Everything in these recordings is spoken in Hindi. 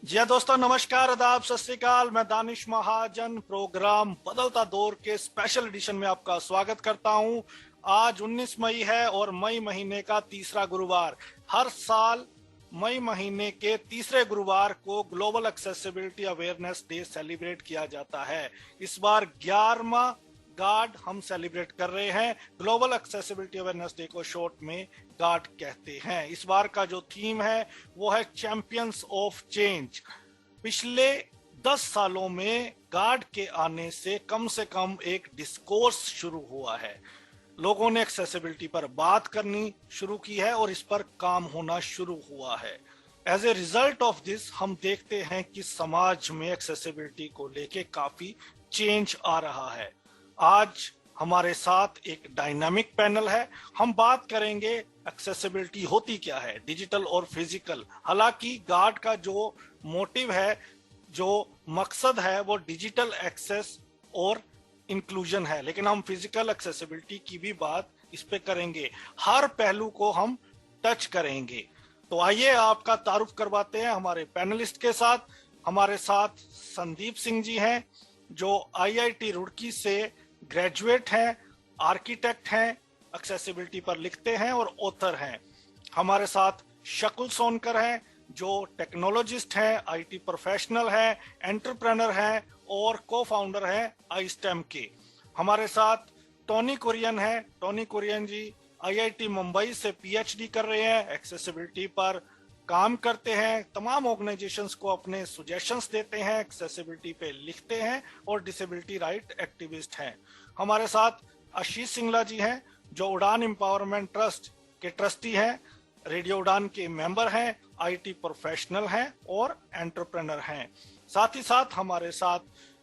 जी हाँ दोस्तों, नमस्कार, आदाब, सत श्री अकाल। मैं दानिश महाजन प्रोग्राम बदलता दौर के स्पेशल एडिशन में आपका स्वागत करता हूँ। आज 19 मई है और मई महीने का तीसरा गुरुवार। हर साल मई महीने के तीसरे गुरुवार को global accessibility awareness day celebrate किया जाता है। इस बार 11वां गार्ड हम सेलिब्रेट कर रहे हैं। ग्लोबल एक्सेसिबिलिटी अवेयरनेस डे को शॉर्ट में गार्ड कहते हैं। इस बार का जो थीम है वो है चैंपियंस ऑफ चेंज। पिछले 10 सालों में गार्ड के आने से कम एक डिस्कोर्स शुरू हुआ है। लोगों ने एक्सेसिबिलिटी पर बात करनी शुरू की है और इस पर काम होना शुरू हुआ है। As a result of this हम देखते हैं कि समाज में एक्सेसिबिलिटी को लेके काफी चेंज आ रहा है। आज हमारे साथ एक डायनामिक पैनल है। हम बात करेंगे एक्सेसिबिलिटी होती क्या है, डिजिटल और फिजिकल। हालांकि गार्ड का जो मोटिव है, जो मकसद है, वो डिजिटल एक्सेस और इंक्लूजन है, लेकिन हम फिजिकल एक्सेसिबिलिटी की भी बात इस पे करेंगे। हर पहलू को हम टच करेंगे। तो आइए आपका तारुफ करवाते हैं हमारे पैनलिस्ट के साथ। हमारे साथ संदीप सिंह जी हैं, जो आईआईटी रुड़की से ग्रेजुएट हैं, आर्किटेक्ट हैं, एक्सेसिबिलिटी पर लिखते हैं और ऑथर हैं। हमारे साथ शकुल सोनकर हैं, जो टेक्नोलॉजिस्ट हैं, आईटी प्रोफेशनल हैं, एंटरप्रेनर हैं और को फाउंडर हैं आईस्टेम के। हमारे साथ टोनी कुरियन है। टोनी कुरियन जी आईआईटी मुंबई से पीएचडी कर रहे हैं, एक्सेसिबिलिटी पर काम करते हैं, तमाम ऑर्गेनाइजेशंस को अपने सुजेशंस देते हैं, एक्सेसिबिलिटी पे लिखते हैं और डिसेबिलिटी राइट एक्टिविस्ट हैं। हमारे साथ आशीष सिंगला जी हैं, जो उड़ान एम्पावरमेंट ट्रस्ट के ट्रस्टी हैं, रेडियो उड़ान के मेंबर हैं, आईटी प्रोफेशनल हैं और एंटरप्रेनर हैं। साथ ही साथ हमारे साथ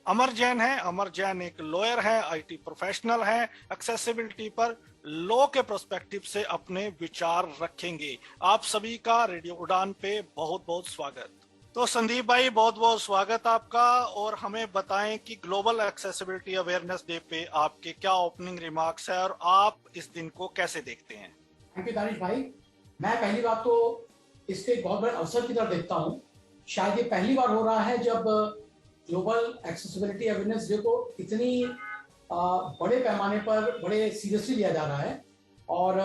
अमर जैन हैं। अमर जैन एक लॉयर हैं, आईटी प्रोफेशनल हैं, एक्सेसिबिलिटी पर लॉ के पर्सपेक्टिव से अपने विचार रखेंगे। आप सभी का रेडियो उड़ान पे बहुत बहुत स्वागत। तो संदीप भाई, बहुत बहुत स्वागत आपका, और हमें बताएं कि ग्लोबल एक्सेसिबिलिटी अवेयरनेस डे पे आपके क्या ओपनिंग रिमार्क्स है और आप इस दिन को कैसे देखते हैं। थैंक यू दानिश भाई। मैं पहली बात तो इसके एक बहुत बड़े अवसर की तरफ देखता हूँ। शायद ये पहली बार हो रहा है जब ग्लोबल एक्सेसिबिलिटी अवेयरनेस डे को इतनी बड़े पैमाने पर बड़े सीरियसली लिया जा रहा है। और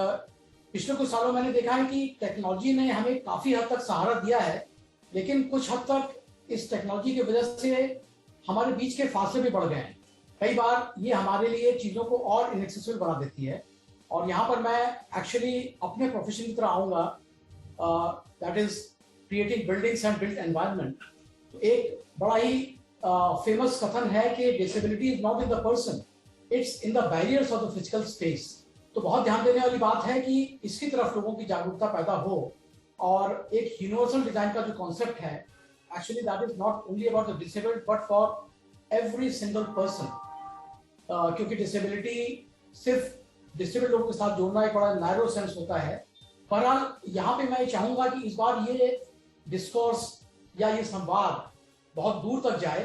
पिछले कुछ सालों मैंने देखा है कि टेक्नोलॉजी ने हमें काफ़ी हद तक सहारा दिया है, लेकिन कुछ हद तक इस टेक्नोलॉजी की वजह से हमारे बीच के फासले भी बढ़ गए हैं। कई बार ये हमारे लिए चीज़ों को और इनएक्सेसिबल बना देती है। और यहाँ पर मैं एक्चुअली अपने प्रोफेशन की तरह आऊँगा, that is creating buildings and built environment. तो एक बड़ा ही फेमस कथन है कि disability is not in the person, it's in the barriers of the physical space. तो बहुत ध्यान देने वाली बात है कि इसकी तरफ लोगों की जागरूकता पैदा हो। और एक यूनिवर्सल डिजाइन का जो कॉन्सेप्ट है, actually that is not only about the disabled but for every single person. क्योंकि डिसेबिलिटी सिर्फ डिसेबल्ड लोगों के साथ जोड़ना एक बड़ा नैरो सेंस होता है। बहरहाल यहाँ पे मैं चाहूंगा कि इस बार ये डिस्कोर्स या ये संवाद बहुत दूर तक जाए,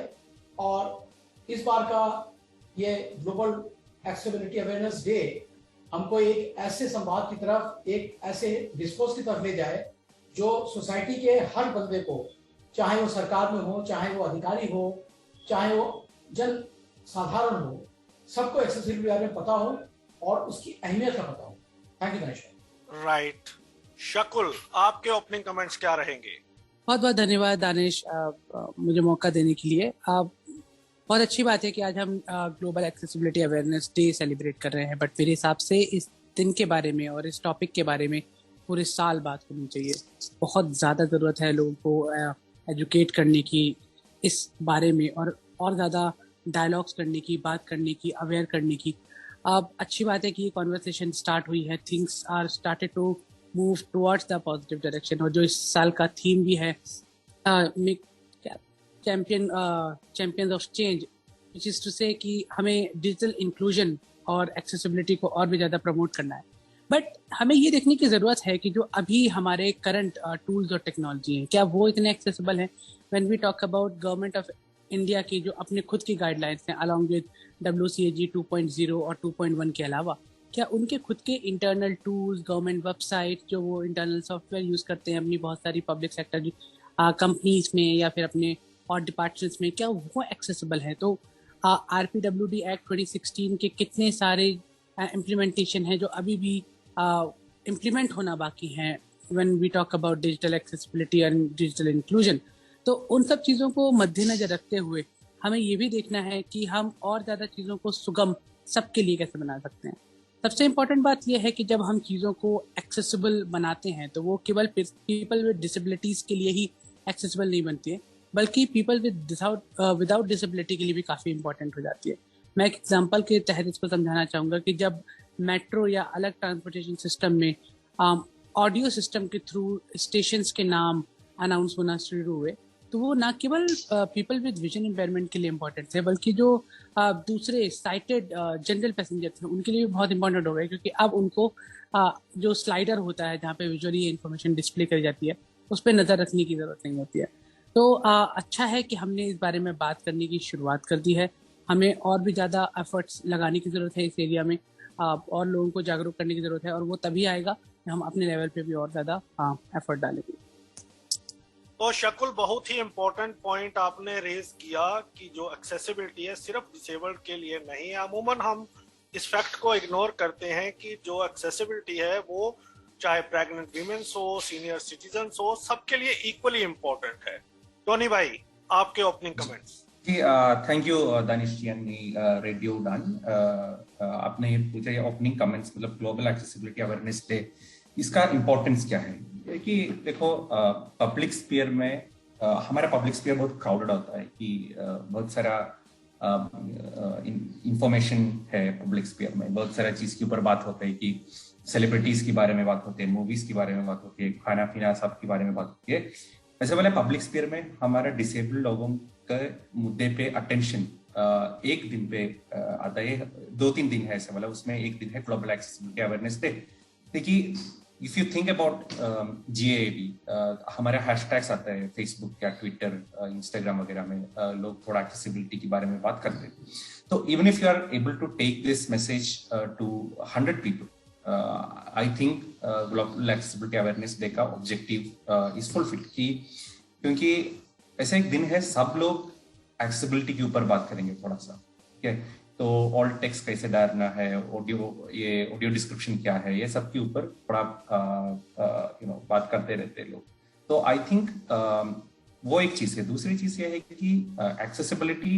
और इस बार का ये ग्लोबल एक्सेसिबिलिटी अवेयरनेस डे हमको एक ऐसे संवाद की तरफ, एक ऐसे डिस्कोर्स की तरफ ले जाए जो सोसाइटी के हर बंदे को, चाहे वो सरकार में हो, चाहे वो अधिकारी हो, चाहे वो जन साधारण हो, सबको एक्सेसिबिलिटी बारे में पता हो और उसकी अहमियत का पता हो। Thank you Danish. राइट। शकुल, आपके ओपनिंग कमेंट्स क्या रहेंगे। बहुत बहुत धन्यवाद दानिश, मुझे मौका देने के लिए। बहुत अच्छी बात है कि आज हम global accessibility awareness day celebrate कर रहे हैं, बट मेरे हिसाब से इस दिन के बारे में और इस टॉपिक के बारे में पूरे साल बात होनी चाहिए। बहुत ज़्यादा ज़रूरत है लोगों को एजुकेट करने की इस बारे में, और ज़्यादा डायलॉग्स करने की, बात करने की, अवेयर करने की। अब अच्छी बात है कि ये कॉन्वर्सेशन स्टार्ट हुई है, things are started to move towards the positive direction. और जो इस साल का थीम भी है champions of change, which is to say कि हमें डिजिटल इंक्लूजन और एक्सेसिबिलिटी को और भी ज़्यादा प्रमोट करना है। बट हमें ये देखने की ज़रूरत है कि जो अभी हमारे करंट टूल्स और टेक्नोलॉजी हैं, क्या वो इतने एक्सेसिबल हैं। When we talk about government of India की जो अपने खुद की गाइडलाइंस हैं, अलॉन्ग विद WCAG 2.0 और 2.1 के अलावा, क्या उनके खुद के इंटरनल टूल्स, गवर्नमेंट वेबसाइट, जो वो इंटरनल सॉफ्टवेयर यूज़ करते हैं अपनी बहुत सारी पब्लिक सेक्टर की, कंपनीज में या फिर अपने और डिपार्टमेंट्स में, क्या वो एक्सेसिबल है? तो RPWD एक्ट 2016 के कितने सारे इम्प्लीमेंटेशन है जो अभी भी इम्प्लीमेंट होना बाकी हैं when we talk about digital accessibility and digital inclusion. तो उन सब चीज़ों को मद्देनजर रखते हुए हमें ये भी देखना है कि हम और ज़्यादा चीज़ों को सुगम सबके लिए कैसे बना सकते हैं। सबसे इम्पोर्टेंट बात यह है कि जब हम चीज़ों को एक्सेसिबल बनाते हैं तो वो केवल पीपल विद डिसेबिलिटीज़ के लिए ही एक्सेसिबल नहीं बनती है, बल्कि पीपल विदाउट डिसेबिलिटी के लिए भी काफ़ी इंपॉर्टेंट हो जाती है। मैं एक एग्जांपल के तहत इसको समझाना चाहूँगा कि जब मेट्रो या अलग ट्रांसपोर्टेशन सिस्टम में ऑडियो सिस्टम के थ्रू स्टेशंस के नाम अनाउंस होना शुरू हुए, तो वो ना केवल पीपल विद विजन इम्पेयरमेंट के लिए इम्पोर्टेंट थे, बल्कि जो दूसरे साइटेड जनरल पैसेंजर थे उनके लिए भी बहुत इंपॉर्टेंट हो गए, क्योंकि अब उनको जो स्लाइडर होता है जहाँ पे विजुअली इन्फॉर्मेशन डिस्प्ले करी जाती है उस पर नज़र रखने की ज़रूरत नहीं होती है। तो अच्छा है कि हमने इस बारे में बात करने की शुरुआत कर दी है। हमें और भी ज़्यादा एफर्ट्स लगाने की ज़रूरत है इस एरिया में, और लोगों को जागरूक करने की ज़रूरत है, और वो तभी आएगा कि हम अपने लेवल पे भी और ज़्यादा एफर्ट डालेंगे। तो शकुल, बहुत ही इम्पोर्टेंट पॉइंट आपने रेज किया कि जो एक्सेसिबिलिटी है सिर्फ डिसेबल्ड के लिए नहीं है। अमूमन हम इस फैक्ट को इग्नोर करते हैं कि जो एक्सेसिबिलिटी है वो चाहे प्रेग्नेंट वीमेंस हो, सीनियर सिटीजन्स हो, सबके लिए इक्वली इम्पोर्टेंट है। टोनी भाई, आपके ओपनिंग कमेंट्स। जी, thank you Danish ji and radio डन। आपने ये पूछा, ये ओपनिंग कमेंट्स मतलब ग्लोबल एक्सेसिबिलिटी अवेयरनेस डे, इसका इम्पोर्टेंस क्या है? कि देखो, पब्लिक स्फीयर में हमारा पब्लिक स्फीयर बहुत क्राउडेड होता है कि बहुत सारा इंफॉर्मेशन है पब्लिक स्फीयर में, बहुत सारा चीज के ऊपर बात होता है कि सेलिब्रिटीज के बारे में बात होती है, मूवीज के बारे में बात होती है, खाना पीना सब के बारे में बात होती है। वैसे वाले पब्लिक स्फीयर में हमारा डिसेबल्ड लोगों के मुद्दे पे अटेंशन एक दिन पे आता है, 2-3 दिन है ऐसे वाला, उसमें एक दिन है ग्लोबल एक्सेसिबिलिटी अवेयरनेस डे। देखिए, if you think about GAAD, हमारे हैशटैग्स आता है फेसबुक या ट्विटर, इंस्टाग्राम वगैरह में, लोग थोड़ा एक्सेसिबिलिटी के बारे में बात करते हैं। तो even if you are able to take this message to 100 people, I think global accessibility awareness day का ऑब्जेक्टिव इज फुलफिल्ड। क्योंकि ऐसा एक दिन है सब लोग एक्सेसिबिलिटी के ऊपर बात करेंगे थोड़ा सा, ठीक है? तो ऑल टेक्स्ट कैसे डालना है, ऑडियो डिस्क्रिप्शन क्या है, ये सब के ऊपर थोड़ा बात करते रहते हैं लोग। तो आई थिंक वो एक चीज है। दूसरी चीज ये है कि एक्सेसिबिलिटी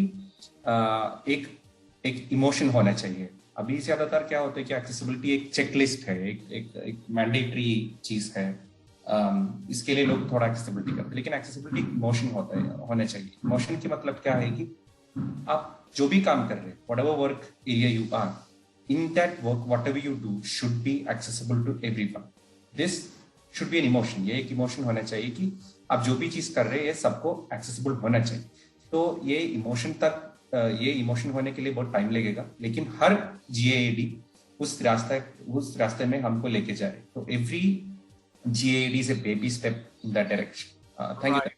एक इमोशन होना चाहिए। अभी ज्यादातर क्या होता है कि एक्सेसिबिलिटी एक चेकलिस्ट है, एक मैंडेटरी चीज है, इसके लिए लोग थोड़ा एक्सेसिबिलिटी करते हैं, लेकिन एक्सेसिबिलिटी इमोशन होना चाहिए। इमोशन की मतलब क्या है कि आप जो भी काम कर रहे हैं, whatever work area you are, in that work, whatever you do should be accessible to everyone. This should be an emotion. ये एक इमोशन होना चाहिए कि आप जो भी चीज कर रहे हैं ये सबको एक्सेसिबल होना चाहिए। तो ये इमोशन होने के लिए बहुत टाइम लगेगा, लेकिन हर GAAD उस रास्ते में हमको लेके जाए। तो every GAAD is a baby step in that direction. Thank you.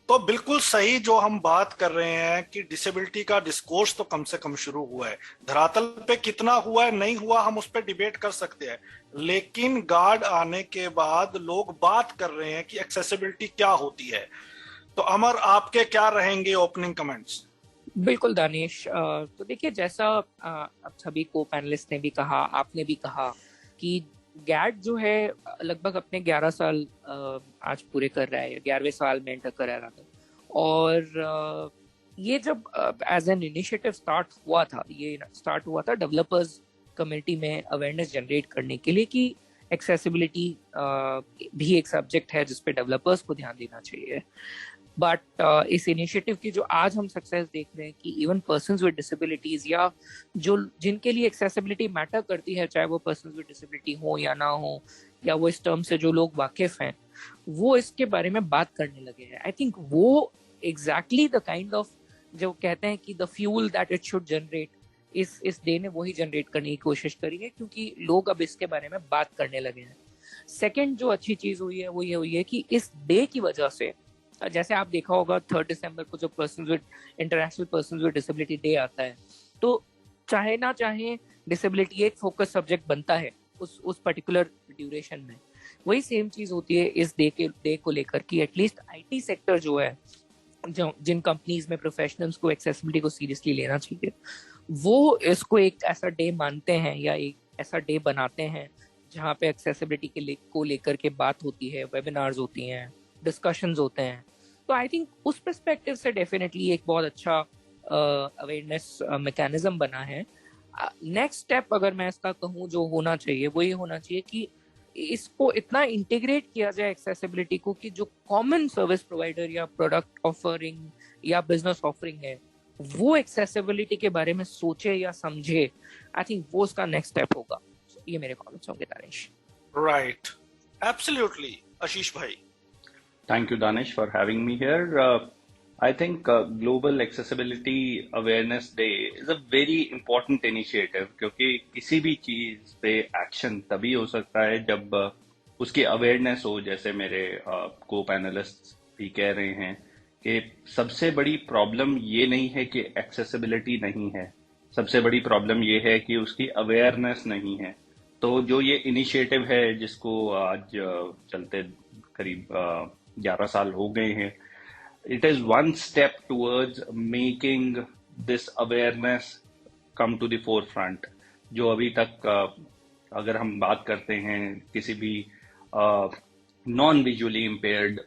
तो बिल्कुल सही जो हम बात कर रहे हैं कि डिसेबिलिटी का डिस्कोर्स तो कम से कम शुरू हुआ है। धरातल पे कितना हुआ है नहीं हुआ हम उस पर डिबेट कर सकते हैं, लेकिन गार्ड आने के बाद लोग बात कर रहे हैं कि एक्सेसिबिलिटी क्या होती है। तो अमर, आपके क्या रहेंगे ओपनिंग कमेंट्स? बिल्कुल दानिश, तो देखिए, जैसा अब सभी को पैनलिस्ट ने भी कहा, आपने भी कहा कि गैट जो है लगभग अपने 11 साल आज पूरे कर रहा है, 11वें साल में एंटर कर रहा था। और ये जब एज एन इनिशिएटिव स्टार्ट हुआ था डेवलपर्स कम्युनिटी में अवेयरनेस जनरेट करने के लिए कि एक्सेसिबिलिटी भी एक सब्जेक्ट है जिस पे डेवलपर्स को ध्यान देना चाहिए। बट इस इनिशिएटिव की जो आज हम सक्सेस देख रहे हैं कि इवन पर्सन्स विद डिसेबिलिटीज या जो जिनके लिए एक्सेसिबिलिटी मैटर करती है, चाहे वो पर्सन्स विद डिसेबिलिटी हो या ना हो, या वो इस टर्म से जो लोग वाकिफ हैं, वो इसके बारे में बात करने लगे हैं। आई थिंक वो एग्जैक्टली द काइंड ऑफ जो कहते हैं कि the fuel that it should generate, इस डे ने वही जनरेट करने की कोशिश करी है, क्योंकि लोग अब इसके बारे में बात करने लगे हैं। सेकेंड जो अच्छी चीज हुई है वो ये हुई है कि इस डे की वजह से, जैसे आप देखा होगा 3 दिसंबर को जो international persons with disability day आता है, तो चाहे ना चाहे डिसेबिलिटी एक फोकस सब्जेक्ट बनता है उस पर्टिकुलर ड्यूरेशन में। वही सेम चीज होती है इस डे को लेकर कि एटलीस्ट आईटी सेक्टर जो है, जिन कंपनीज में प्रोफेशनल्स को एक्सेसिबिलिटी को सीरियसली लेना चाहिए, वो इसको एक ऐसा डे मानते हैं या एक ऐसा डे बनाते हैं जहाँ पे एक्सेसिबिलिटी को लेकर के बात होती है, वेबिनार्स होती हैं, डिस्कशंस होते हैं। तो आई थिंक उस पर्सपेक्टिव से डेफिनेटली एक बहुत अच्छा अवेयरनेस मैकेनिज्म बना है। नेक्स्ट स्टेप अगर मैं इसका कहूँ जो होना चाहिए वो ये होना चाहिए कि इसको इतना इंटीग्रेट किया जाए एक्सेसिबिलिटी को कि जो कॉमन सर्विस प्रोवाइडर या प्रोडक्ट ऑफरिंग या बिजनेस ऑफरिंग है वो एक्सेसिबिलिटी के बारे में सोचे या समझे। आई थिंक वो उसका नेक्स्ट स्टेप होगा। ये मेरे कमेंट्स होंगे दानिश। Right, absolutely. आशीष भाई। Thank you, Danish, for having me here. I think Global Accessibility Awareness Day is a very important initiative क्योंकि किसी भी चीज पे एक्शन तभी हो सकता है जब उसकी अवेयरनेस हो। जैसे मेरे को पैनलिस्ट भी कह रहे हैं कि सबसे बड़ी प्रॉब्लम ये नहीं है कि एक्सेसिबिलिटी नहीं है, सबसे बड़ी प्रॉब्लम ये है कि उसकी अवेयरनेस नहीं है। तो जो ये इनिशिएटिव है जिसको आज चलते करीब 11 साल हो गए हैं, it is one step towards making this awareness come to the forefront. जो अभी तक अगर हम बात करते हैं किसी भी नॉन विजुअली इम्पेयर्ड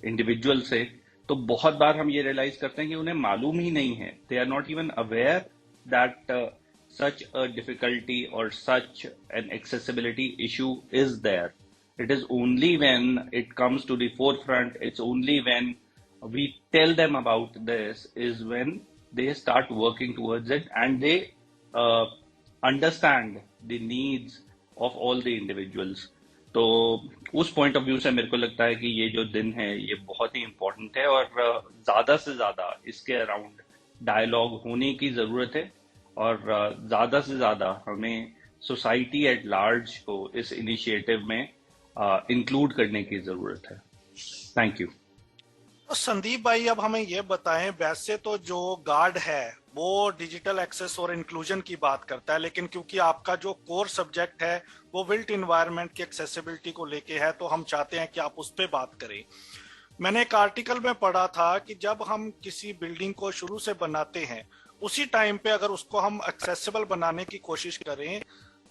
इंडिविजुअल से, तो बहुत बार हम ये रियलाइज करते हैं कि उन्हें मालूम ही नहीं है, they are not even aware that such a difficulty or such an accessibility issue is there. It is only when it comes to the forefront, it's only when we tell them about this is when they start working towards it and they understand the needs of all the individuals. तो उस पॉइंट ऑफ व्यू से मेरे को लगता है कि ये जो दिन है ये बहुत ही इम्पोर्टेंट है और ज्यादा से ज्यादा इसके अराउंड डायलॉग होने की जरूरत है और ज्यादा से ज्यादा हमें सोसाइटी एट लार्ज को इस इनिशिएटिव में इंक्लूड करने की जरूरत है। Thank you. तो संदीप भाई, अब हमें ये बताएं, वैसे तो जो गार्ड है वो डिजिटल एक्सेस और इंक्लूजन की बात करता है, लेकिन क्योंकि आपका जो कोर सब्जेक्ट है वो बिल्ट इन्वायरमेंट की एक्सेसिबिलिटी को लेके है, तो हम चाहते हैं कि आप उस पर बात करें। मैंने एक आर्टिकल में पढ़ा था कि जब हम किसी बिल्डिंग को शुरू से बनाते हैं उसी टाइम पे अगर उसको हम एक्सेसिबल बनाने की कोशिश करें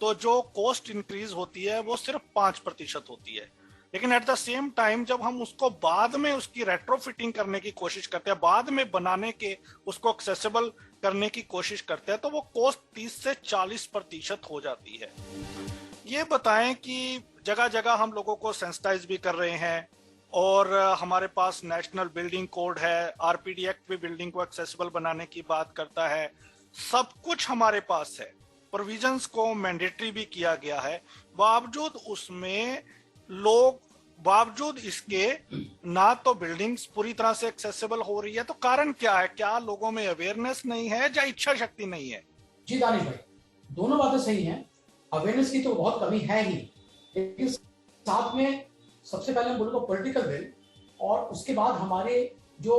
तो जो कॉस्ट इंक्रीज होती है वो सिर्फ 5% होती है, लेकिन एट द सेम टाइम जब हम उसको बाद में उसकी रेट्रोफिटिंग करने की कोशिश करते हैं, बाद में बनाने के उसको एक्सेसिबल करने की कोशिश करते हैं, तो वो कॉस्ट 30 से 40% हो जाती है। ये बताएं कि जगह जगह हम लोगों को सेंसिटाइज भी कर रहे हैं और हमारे पास नेशनल बिल्डिंग कोड है, आरपीडी एक्ट भी बिल्डिंग को एक्सेसिबल बनाने की बात करता है, सब कुछ हमारे पास है, प्रोविजंस को मैंडेटरी भी किया गया है, बावजूद उसमें लोग बावजूद इसके ना तो बिल्डिंग्स पूरी तरह से एक्सेसिबल हो रही है। तो कारण क्या है? क्या लोगों में अवेयरनेस नहीं है या इच्छा शक्ति नहीं है? जी दानिश भाई, दोनों बातें सही हैं। अवेयरनेस की तो बहुत कमी है ही, लेकिन साथ में सबसे पहले हम बोले तो पॉलिटिकल विल और उसके बाद हमारे जो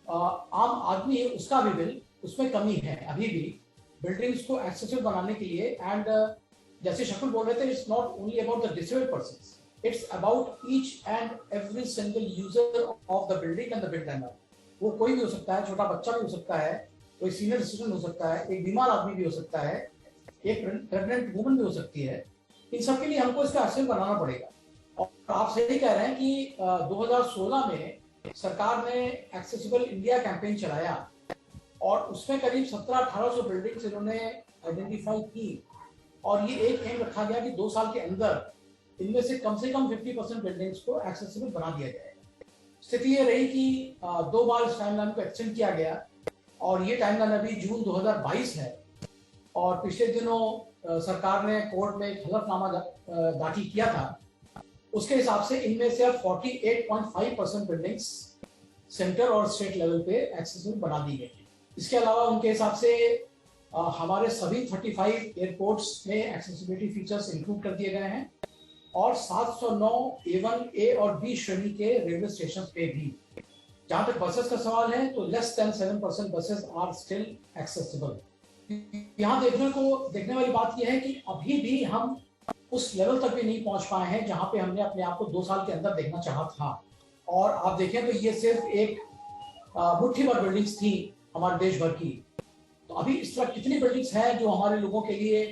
आम आदमी है उसका भी विल, उसमें कमी है अभी भी बिल्डिंग्स को एक्सेसिबल बनाने के लिए। एंड जैसे शकुल बोल रहे थे, it's not only about the disabled persons, it's about each and every single user of the building and the builder. वो कोई भी हो सकता है, छोटा बच्चा भी हो सकता है, कोई सीनियर सिटीजन हो सकता है, एक बीमार आदमी भी हो सकता है, एक प्रेग्नेंट वुमन भी हो सकती है। इन सब के लिए हमको इसका एक्सेसिबल बनाना पड़ेगा। और आप सही कह रहे हैं कि 2016 में सरकार ने एक्सेसिबल इंडिया कैंपेन चलाया और उसमें करीब 1700-1800 बिल्डिंग्स इन्होंने आइडेंटिफाई की और ये एक एम रखा गया कि 2 साल के अंदर इनमें से कम 50% बिल्डिंग्स को एक्सेसिबल बना दिया जाएगा। स्थिति ये रही कि 2 बार इस टाइमलाइन को एक्सटेंड किया गया और ये टाइमलाइन अभी जून 2022 है और पिछले दिनों सरकार ने कोर्ट में एक हलफनामा दाखिल किया था। उसके हिसाब से इनमें से अब 48.5% बिल्डिंग्स सेंटर और स्टेट लेवल पे एक्सेसिबल बना दी गई। इसके अलावा उनके हिसाब से हमारे सभी 35 एयरपोर्ट्स में एक्सेसिबिलिटी फीचर्स इंक्लूड कर दिए गए हैं और 709 A1, A और B श्रेणी के रेलवे स्टेशन पे भी। जहां तक बसेस का सवाल है तो less than 7% buses are still accessible. यहाँ देखने वाली बात यह है कि अभी भी हम उस लेवल तक भी नहीं पहुंच पाए हैं जहां पे हमने अपने आप को 2 साल के अंदर देखना चाहा था। और आप देखें तो ये सिर्फ एक मुट्ठी भर बिल्डिंग्स थी हमारे देश भर की। तो अभी इस तरह कितनी बिल्डिंग्स हैं जो हमारे लोगों के लिए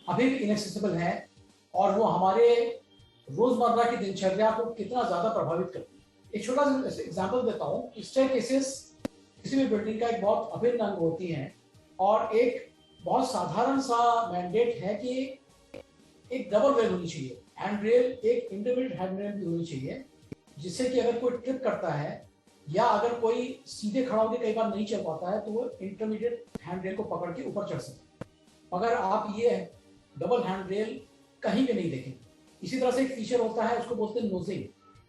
अभी भी इनएक्सेसिबल हैं और वो हमारे रोजमर्रा की दिनचर्या को कितना ज्यादा प्रभावित करती है। एक छोटा सा एग्जांपल देता हूँ। स्टेयरकेसेस किसी भी बिल्डिंग का एक बहुत अभिन्न अंग होती हैं और एक बहुत साधारण सा मैंडेट है कि एक डबल रेल होनी चाहिए, हैंड रेल, एक इंटरमीडिएट हैंड रेल भी होनी चाहिए, जिससे कि अगर कोई ट्रिप करता है या अगर कोई सीधे खड़ा होकर कई बार नहीं चल पाता है तो वो इंटरमीडिएट हैंड रेल को पकड़ के ऊपर चढ़ सकता है। मगर आप ये डबल हैंड रेल कहीं भी नहीं देखेंगे। इसी तरह से एक फीचर होता है, उसको बोलते हैं नोजिंग।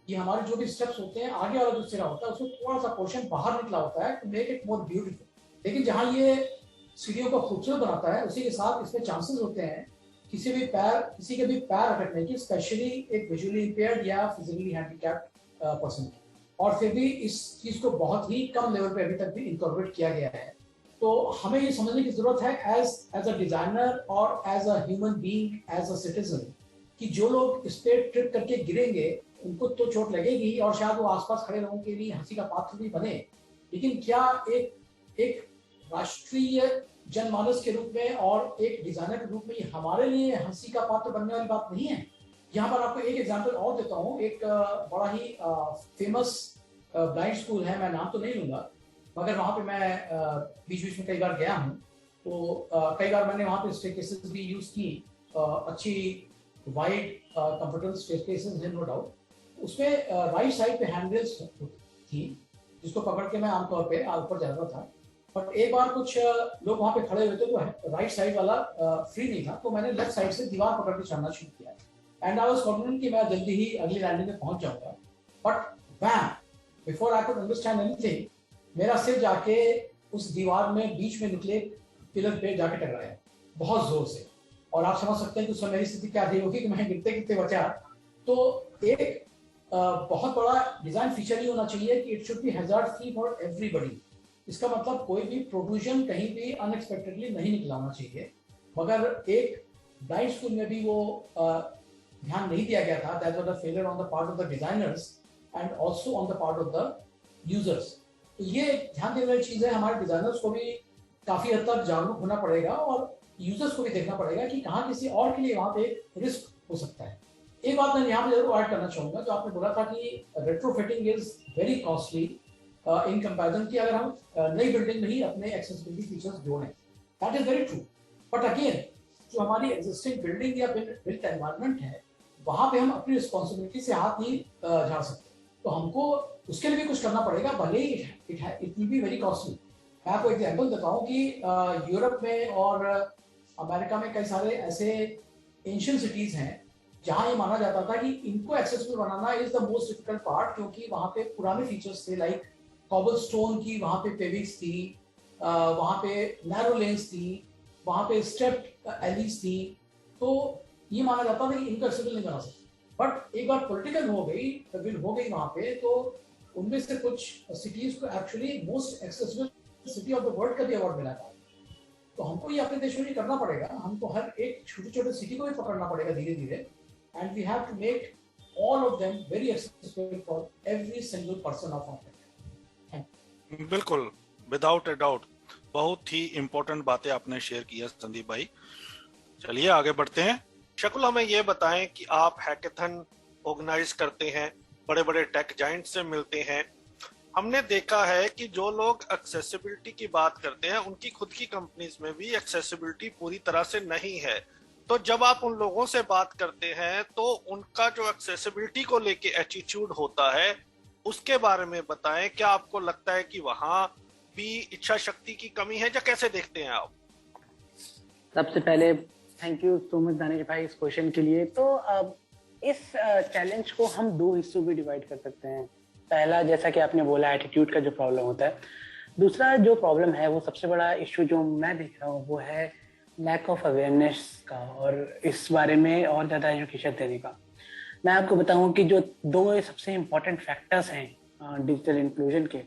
ये हमारे जो भी स्टेप्स होते हैं, आगे वाला जो सिरा होता है उसमें थोड़ा सा पोर्शन बाहर निकला होता है to make it more beautiful. लेकिन जहाँ ये सीढ़ियों को खूबसूरत बनाता है उसी के साथ इसमें चांसेस होते हैं किसी के भी पैर अटकने की, स्पेशली एक विजुअली इंपेयर्ड या फिजिकली हैंडीकैप्ड पर्सन की। और फिर भी इस चीज को बहुत ही कम लेवल पे अभी तक भी इनकॉर्पोरेट किया गया है। तो हमें ये समझने की जरूरत है एज अ डिजाइनर और as a human being, as a citizen, कि जो लोग इस पे ट्रिप करके गिरेंगे उनको तो चोट लगेगी और शायद वो आसपास खड़े लोगों के लिए हंसी का पात्र भी बने। लेकिन क्या एक राष्ट्रीय जनमानस के रूप में और एक डिजाइनर के रूप में ये हमारे लिए हंसी का पात्र बनने वाली बात नहीं है? यहाँ पर आपको एक एग्जांपल और देता हूँ। एक बड़ा ही फेमस ब्लाइंड स्कूल है, मैं नाम तो नहीं लूंगा, मगर वहाँ पे मैं बीच बीच में कई बार गया हूँ। तो कई बार मैंने वहाँ पे स्टेयरकेसेस भी यूज की, अच्छी वाइड कंफर्टेबल स्टेयरकेसेस है, नो डाउट। उसमें राइट साइड पे हैंडल्स थी जिसको पकड़ के मैं आमतौर पे ऊपर जाता था। बट एक बार कुछ लोग वहाँ पे खड़े हुए थे तो राइट साइड वाला फ्री नहीं था, तो मैंने लेफ्ट साइड से दीवार पकड़ के चढ़ना शुरू किया एंड आई वाज कॉन्फिडेंट कि मैं जल्दी ही अगली लैंडिंग में पहुंच जाऊंगा। But bam, before I could understand anything, मेरा सिर जाके उस दीवार में बीच में निकले पिलर पे जाके टकराया बहुत जोर से। और आप समझ सकते हैं कि उस समय मेरी स्थिति क्या थी होगी कि मैं गिरते गिरते बचा। तो एक बहुत बड़ा डिजाइन फीचर ही होना चाहिए कि it should be hazard free for everybody. इसका मतलब कोई भी प्रोट्रूजन कहीं भी अनएक्सपेक्टेडली नहीं निकलाना चाहिए। मगर एक ब्लाइंड स्कूल में भी वो ध्यान नहीं दिया गया था। That was a failure on the part of the designers and also on the part of the users. तो ये ध्यान देने वाली चीज है। हमारे डिजाइनर्स को भी काफी हद तक जागरूक होना पड़ेगा और यूजर्स को भी देखना पड़ेगा कि कहाँ किसी और के लिए वहाँ पे रिस्क हो सकता है। एक बात मैं यहाँ पे जरूर ऐड करना चाहूंगा, जो आपने बोला था कि retrofitting is very costly in comparison कि अगर हम नई बिल्डिंग में ही अपने एक्सेसिबिलिटी फीचर्स जोड़ें। That is very true. But again, जो हमारी एग्जिस्टिंग बिल्डिंग या बिल्ट एनवायरनमेंट है वहां पे हम अपनी रिस्पॉन्सिबिलिटी से हाथ नहीं झाड़ सकते। तो हमको उसके लिए भी कुछ करना पड़ेगा, भले ही it will be very costly. मैं आपको एग्जाम्पल देता हूँ कि यूरोप में और अमेरिका में कई सारे ऐसे एंशिएंट सिटीज हैं जहाँ ये माना जाता था कि इनको accessible banana is the most difficult part, क्योंकि वहाँ पे पुराने फीचर्स थे, लाइक कॉबलस्टोन की वहाँ पे पेविंग्स थी, वहाँ पे नैरो लेन्स थी, वहाँ पे स्टेप्ड एलीज थी। तो ये माना जाता था कि इनको एक्सेसिबल नहीं बना सकते। बट एक बार पॉलिटिकल हो गई, विल हो गई वहाँ पे, तो उनमें से कुछ सिटीज को actually most accessible city of the world का भी अवार्ड मिला था। तो हमको ये अपने देश में भी करना पड़ेगा। हमको हर एक छोटे छोटे सिटी को भी पकड़ना पड़ेगा धीरे धीरे, and we have to make all of them very accessible for every single person of our. बिल्कुल, विदाउट ए डाउट, बहुत ही इंपॉर्टेंट बातें आपने शेयर की है संदीप भाई। चलिए आगे बढ़ते हैं। शकुल, हमें ये बताएं कि आप हैकेथन ऑर्गेनाइज करते हैं, बड़े बड़े टेक जाइंट से मिलते हैं। हमने देखा है कि जो लोग एक्सेसिबिलिटी की बात करते हैं उनकी खुद की कंपनीज में भी एक्सेसिबिलिटी पूरी तरह से नहीं है। तो जब आप उन लोगों से बात करते हैं तो उनका जो एक्सेसिबिलिटी को लेके एटीट्यूड होता है उसके बारे में बताएं। क्या आपको लगता है कि वहां भी इच्छा शक्ति की कमी है, या कैसे देखते हैं आप? सबसे पहले thank you so much Danish भाई इस क्वेश्चन के लिए। तो इस चैलेंज को हम दो हिस्सों में डिवाइड कर सकते हैं। पहला, जैसा कि आपने बोला, एटीट्यूड का जो प्रॉब्लम होता है। दूसरा जो प्रॉब्लम है, वो सबसे बड़ा इश्यू जो मैं देख रहा हूँ वो है लैक ऑफ अवेयरनेस का, और इस बारे में और ज़्यादा एजुकेशन देने का। मैं आपको बताऊं कि जो दो सबसे इम्पोर्टेंट फैक्टर्स हैं डिजिटल इंक्लूजन के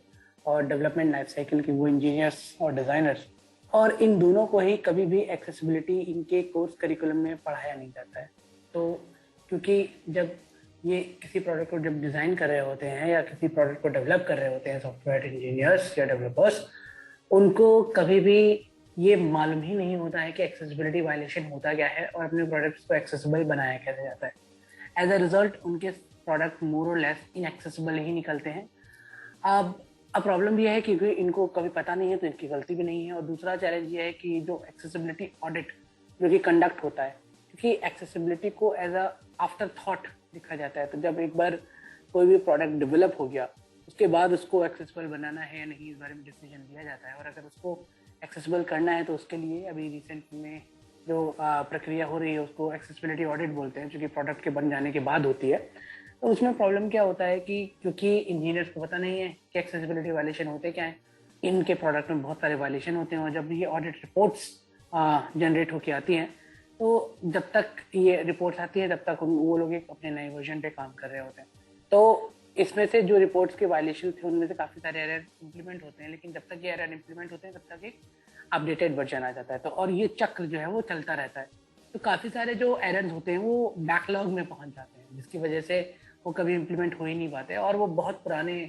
और डेवलपमेंट लाइफ साइकिल के, वो इंजीनियर्स और डिज़ाइनर्स, और इन दोनों को ही कभी भी एक्सेसिबिलिटी इनके कोर्स करिकुलम में पढ़ाया नहीं जाता है। तो क्योंकि जब ये किसी प्रोडक्ट को जब डिज़ाइन कर रहे होते हैं या किसी प्रोडक्ट को डेवलप कर रहे होते हैं सॉफ्टवेयर इंजीनियर्स या डेवलपर्स, उनको कभी भी ये मालूम ही नहीं होता है कि एक्सेसिबिलिटी वायलेशन होता क्या है और अपने प्रोडक्ट्स को एक्सेसिबल बनाया कैसे जाता है। एज अ रिजल्ट उनके प्रोडक्ट मोर और लेस इनएक्सेसिबल ही निकलते हैं। अब प्रॉब्लम ये है क्योंकि इनको कभी पता नहीं है तो इनकी गलती भी नहीं है। और दूसरा चैलेंज ये है कि जो एक्सेसिबिलिटी ऑडिट जो कि कंडक्ट होता है, क्योंकि एक्सेसिबिलिटी को एज अ आफ्टर थॉट देखा जाता है। तो जब एक बार कोई भी प्रोडक्ट डेवलप हो गया उसके बाद उसको एक्सेसिबल बनाना है या नहीं इस बारे में डिसीजन लिया जाता है। और अगर उसको एक्सेसिबल करना है तो उसके लिए अभी रिसेंट में जो प्रक्रिया हो रही है उसको एक्सेसिबिलिटी ऑडिट बोलते हैं, जो कि प्रोडक्ट के बन जाने के बाद होती है। तो उसमें प्रॉब्लम क्या होता है कि क्योंकि इंजीनियर्स को पता नहीं है कि एक्सेसिबिलिटी वायलेशन होते क्या है, इनके प्रोडक्ट में बहुत सारे वायलेशन होते हैं। और जब ये ऑडिट रिपोर्ट्स जनरेट होके आती हैं तो जब तक ये रिपोर्ट्स आती है तब तक वो लोग एक अपने नए वर्जन पे काम कर रहे होते हैं। तो इसमें से जो रिपोर्ट्स के वायलेशन थे उनमें से काफ़ी सारे एरर इम्प्लीमेंट होते हैं, लेकिन जब तक ये एरर इम्प्लीमेंट होते हैं तब तक एक अपडेटेड वर्जन आ जाता है। तो और ये चक्र जो है वो चलता रहता है। तो काफ़ी सारे जो एरर्स होते हैं वो बैकलॉग में पहुंच जाते हैं, जिसकी वजह से वो कभी इम्प्लीमेंट हो ही नहीं पाते और वो बहुत पुराने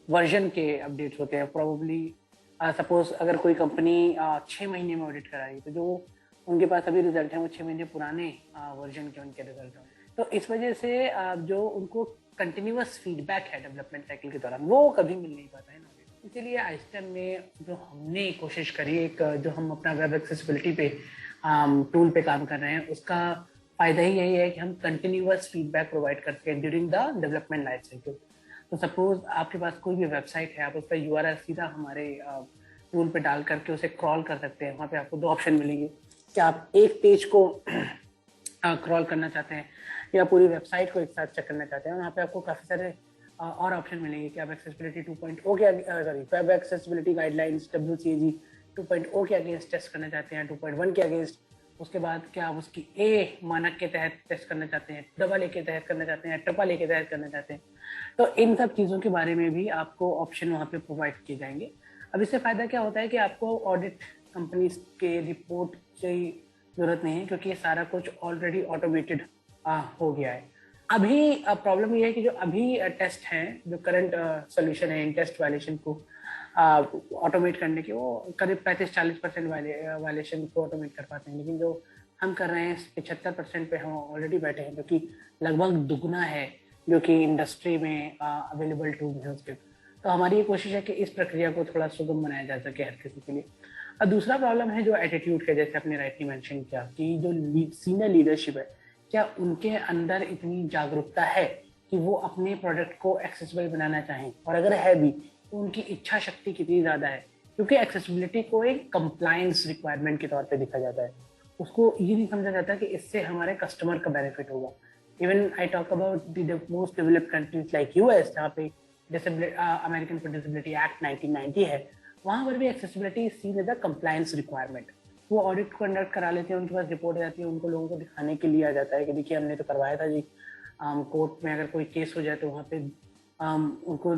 वर्जन के अपडेट्स होते हैं। प्रोबेबली सपोज अगर कोई कंपनी 6 महीने में ऑडिट कराई तो जो उनके पास अभी रिजल्ट है वो 6 महीने पुराने वर्जन के उनके रिजल्ट हैं। तो इस वजह से जो उनको कंटिन्यूअस फीडबैक है डेवलपमेंट साइकिल के दौरान वो कभी मिल नहीं पाता है ना। इसीलिए आइस्टन में जो हमने कोशिश करी, एक जो हम अपना वेब एक्सेसिबिलिटी पे टूल पे काम कर रहे हैं, उसका फ़ायदा ही यही है कि हम कंटिन्यूअस फीडबैक प्रोवाइड करते हैं during the development life cycle. तो सपोज आपके पास कोई भी वेबसाइट है, आप उस पर URL सीधा हमारे टूल पे डाल करके उसे क्रॉल कर सकते हैं। वहाँ पे आपको 2 ऑप्शन मिलेंगे कि आप एक पेज को क्रॉल करना चाहते हैं या पूरी वेबसाइट को एक साथ चेक करना चाहते हैं। वहाँ पे आपको काफ़ी सारे और ऑप्शन मिलेंगे कि आप एक्सेसिबिलिटी 2.0 के वेब एक्सेसिबिलिटी गाइडलाइंस WCAG 2.0 के अगेंस्ट टेस्ट करना चाहते हैं, 2.1 के अगेंस्ट। उसके बाद क्या आप उसकी A मानक के तहत टेस्ट करना चाहते हैं, AA के तहत करना चाहते हैं, AAA के तहत करना चाहते हैं। तो इन सब चीज़ों के बारे में भी आपको ऑप्शन वहाँ पे प्रोवाइड किए जाएंगे। अब इससे फ़ायदा क्या होता है कि आपको ऑडिट कंपनीज के रिपोर्ट की ज़रूरत नहीं है, क्योंकि ये सारा कुछ ऑलरेडी ऑटोमेटेड हो गया है। अभी प्रॉब्लम ये है कि जो अभी टेस्ट हैं, जो करंट सोल्यूशन है इन टेस्ट वायलेशन को ऑटोमेट करने के, वो करीब 35-40% वायलेशन को ऑटोमेट कर पाते हैं। लेकिन जो हम कर रहे हैं 75% पे हम ऑलरेडी बैठे हैं, जो कि लगभग दुगना है जो कि इंडस्ट्री में अवेलेबल टूल्स हैं उसके। तो हमारी ये कोशिश है कि इस प्रक्रिया को थोड़ा सुगम बनाया जा सके हर किसी के लिए। और दूसरा प्रॉब्लम है जो एटीट्यूड का, जैसे आपने राइटली मेंशन किया कि जो सीनियर लीडरशिप है, क्या उनके अंदर इतनी जागरूकता है कि वो अपने प्रोडक्ट को एक्सेसिबल बनाना चाहें, और अगर है भी तो उनकी इच्छा शक्ति कितनी ज़्यादा है। क्योंकि एक्सेसिबिलिटी को एक कंप्लायंस रिक्वायरमेंट के तौर पे देखा जाता है, उसको ये नहीं समझा जाता कि इससे हमारे कस्टमर का बेनिफिट होगा। Even I talk about the most developed countries like US, जहाँ पे अमेरिकन फॉर डिसेबिलिटी एक्ट 1990 है, वहाँ पर भी accessibility seen as a compliance requirement. वो ऑडिट कंडक्ट करा लेते हैं, उनके पास रिपोर्ट आ जाती है, उनको लोगों को दिखाने के लिए आ जाता है कि देखिए हमने तो करवाया था जी। कोर्ट में अगर कोई केस हो जाए तो वहाँ पे उनको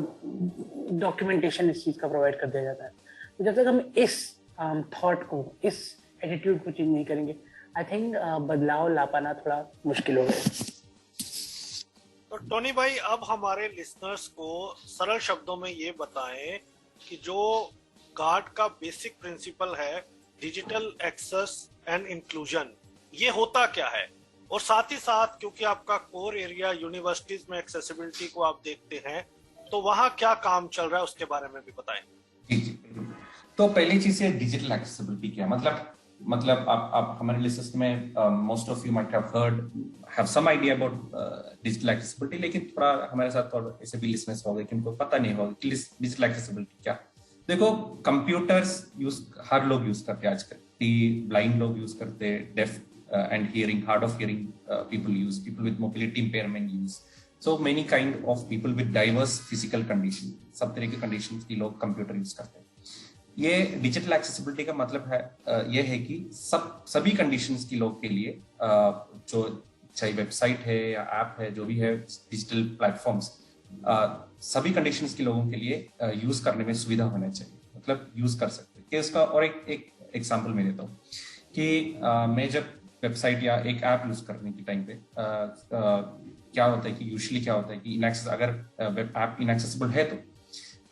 डॉक्यूमेंटेशन इस चीज़ का प्रोवाइड कर दिया जाता है। तो जब तक हम इस थॉट को, इस एटीट्यूड को चेंज नहीं करेंगे, आई थिंक बदलाव ला पाना थोड़ा मुश्किल हो गया। तो टोनी भाई, अब हमारे लिसनर्स को सरल शब्दों में ये बताएं कि जो गार्ड का बेसिक प्रिंसिपल है, डिजिटल एक्सेस एंड इंक्लूजन, ये होता क्या है? और साथ ही साथ क्योंकि आपका कोर एरिया यूनिवर्सिटीज में एक्सेसिबिलिटी को आप देखते हैं, तो वहाँ क्या काम चल रहा है उसके बारे में भी बताएं। जी जी। तो पहली चीज है डिजिटल एक्सेसिबिलिटी क्या मतलब आप हमारे लिस्ट में most of you might have some idea about digital accessibility, लेकिन थोड़ा हमारे साथ थोड़ा ऐसे भी लिसनर्स होंगे कि उनको पता नहीं होगा कि डिजिटल एक्सेसिबिलिटी क्या। देखो, कंप्यूटर्स हर लोग यूज करते हैं आजकल। ब्लाइंड लोग यूज करते हैं, def and hearing, hard of hearing people use, people with mobility impairment use, so many kind of people with diverse physical condition, सब तरह के conditions की लोग कंप्यूटर यूज करते हैं। ये डिजिटल एक्सेसिबिलिटी का मतलब है ये है कि सभी कंडीशंस की लोग के लिए जो चाहे वेबसाइट है या ऐप है, जो भी है डिजिटल प्लेटफॉर्म्स, सभी कंडीशंस के लोगों के लिए यूज करने में सुविधा होना चाहिए, मतलब यूज कर सकते हैं। कि उसका और एक एग्जांपल मैं देता हूँ कि मैं जब वेबसाइट या एक ऐप यूज करने के टाइम पे क्या होता है कि यूजुअली क्या होता है कि अगर वेब ऐप इनएक्सेसिबल है तो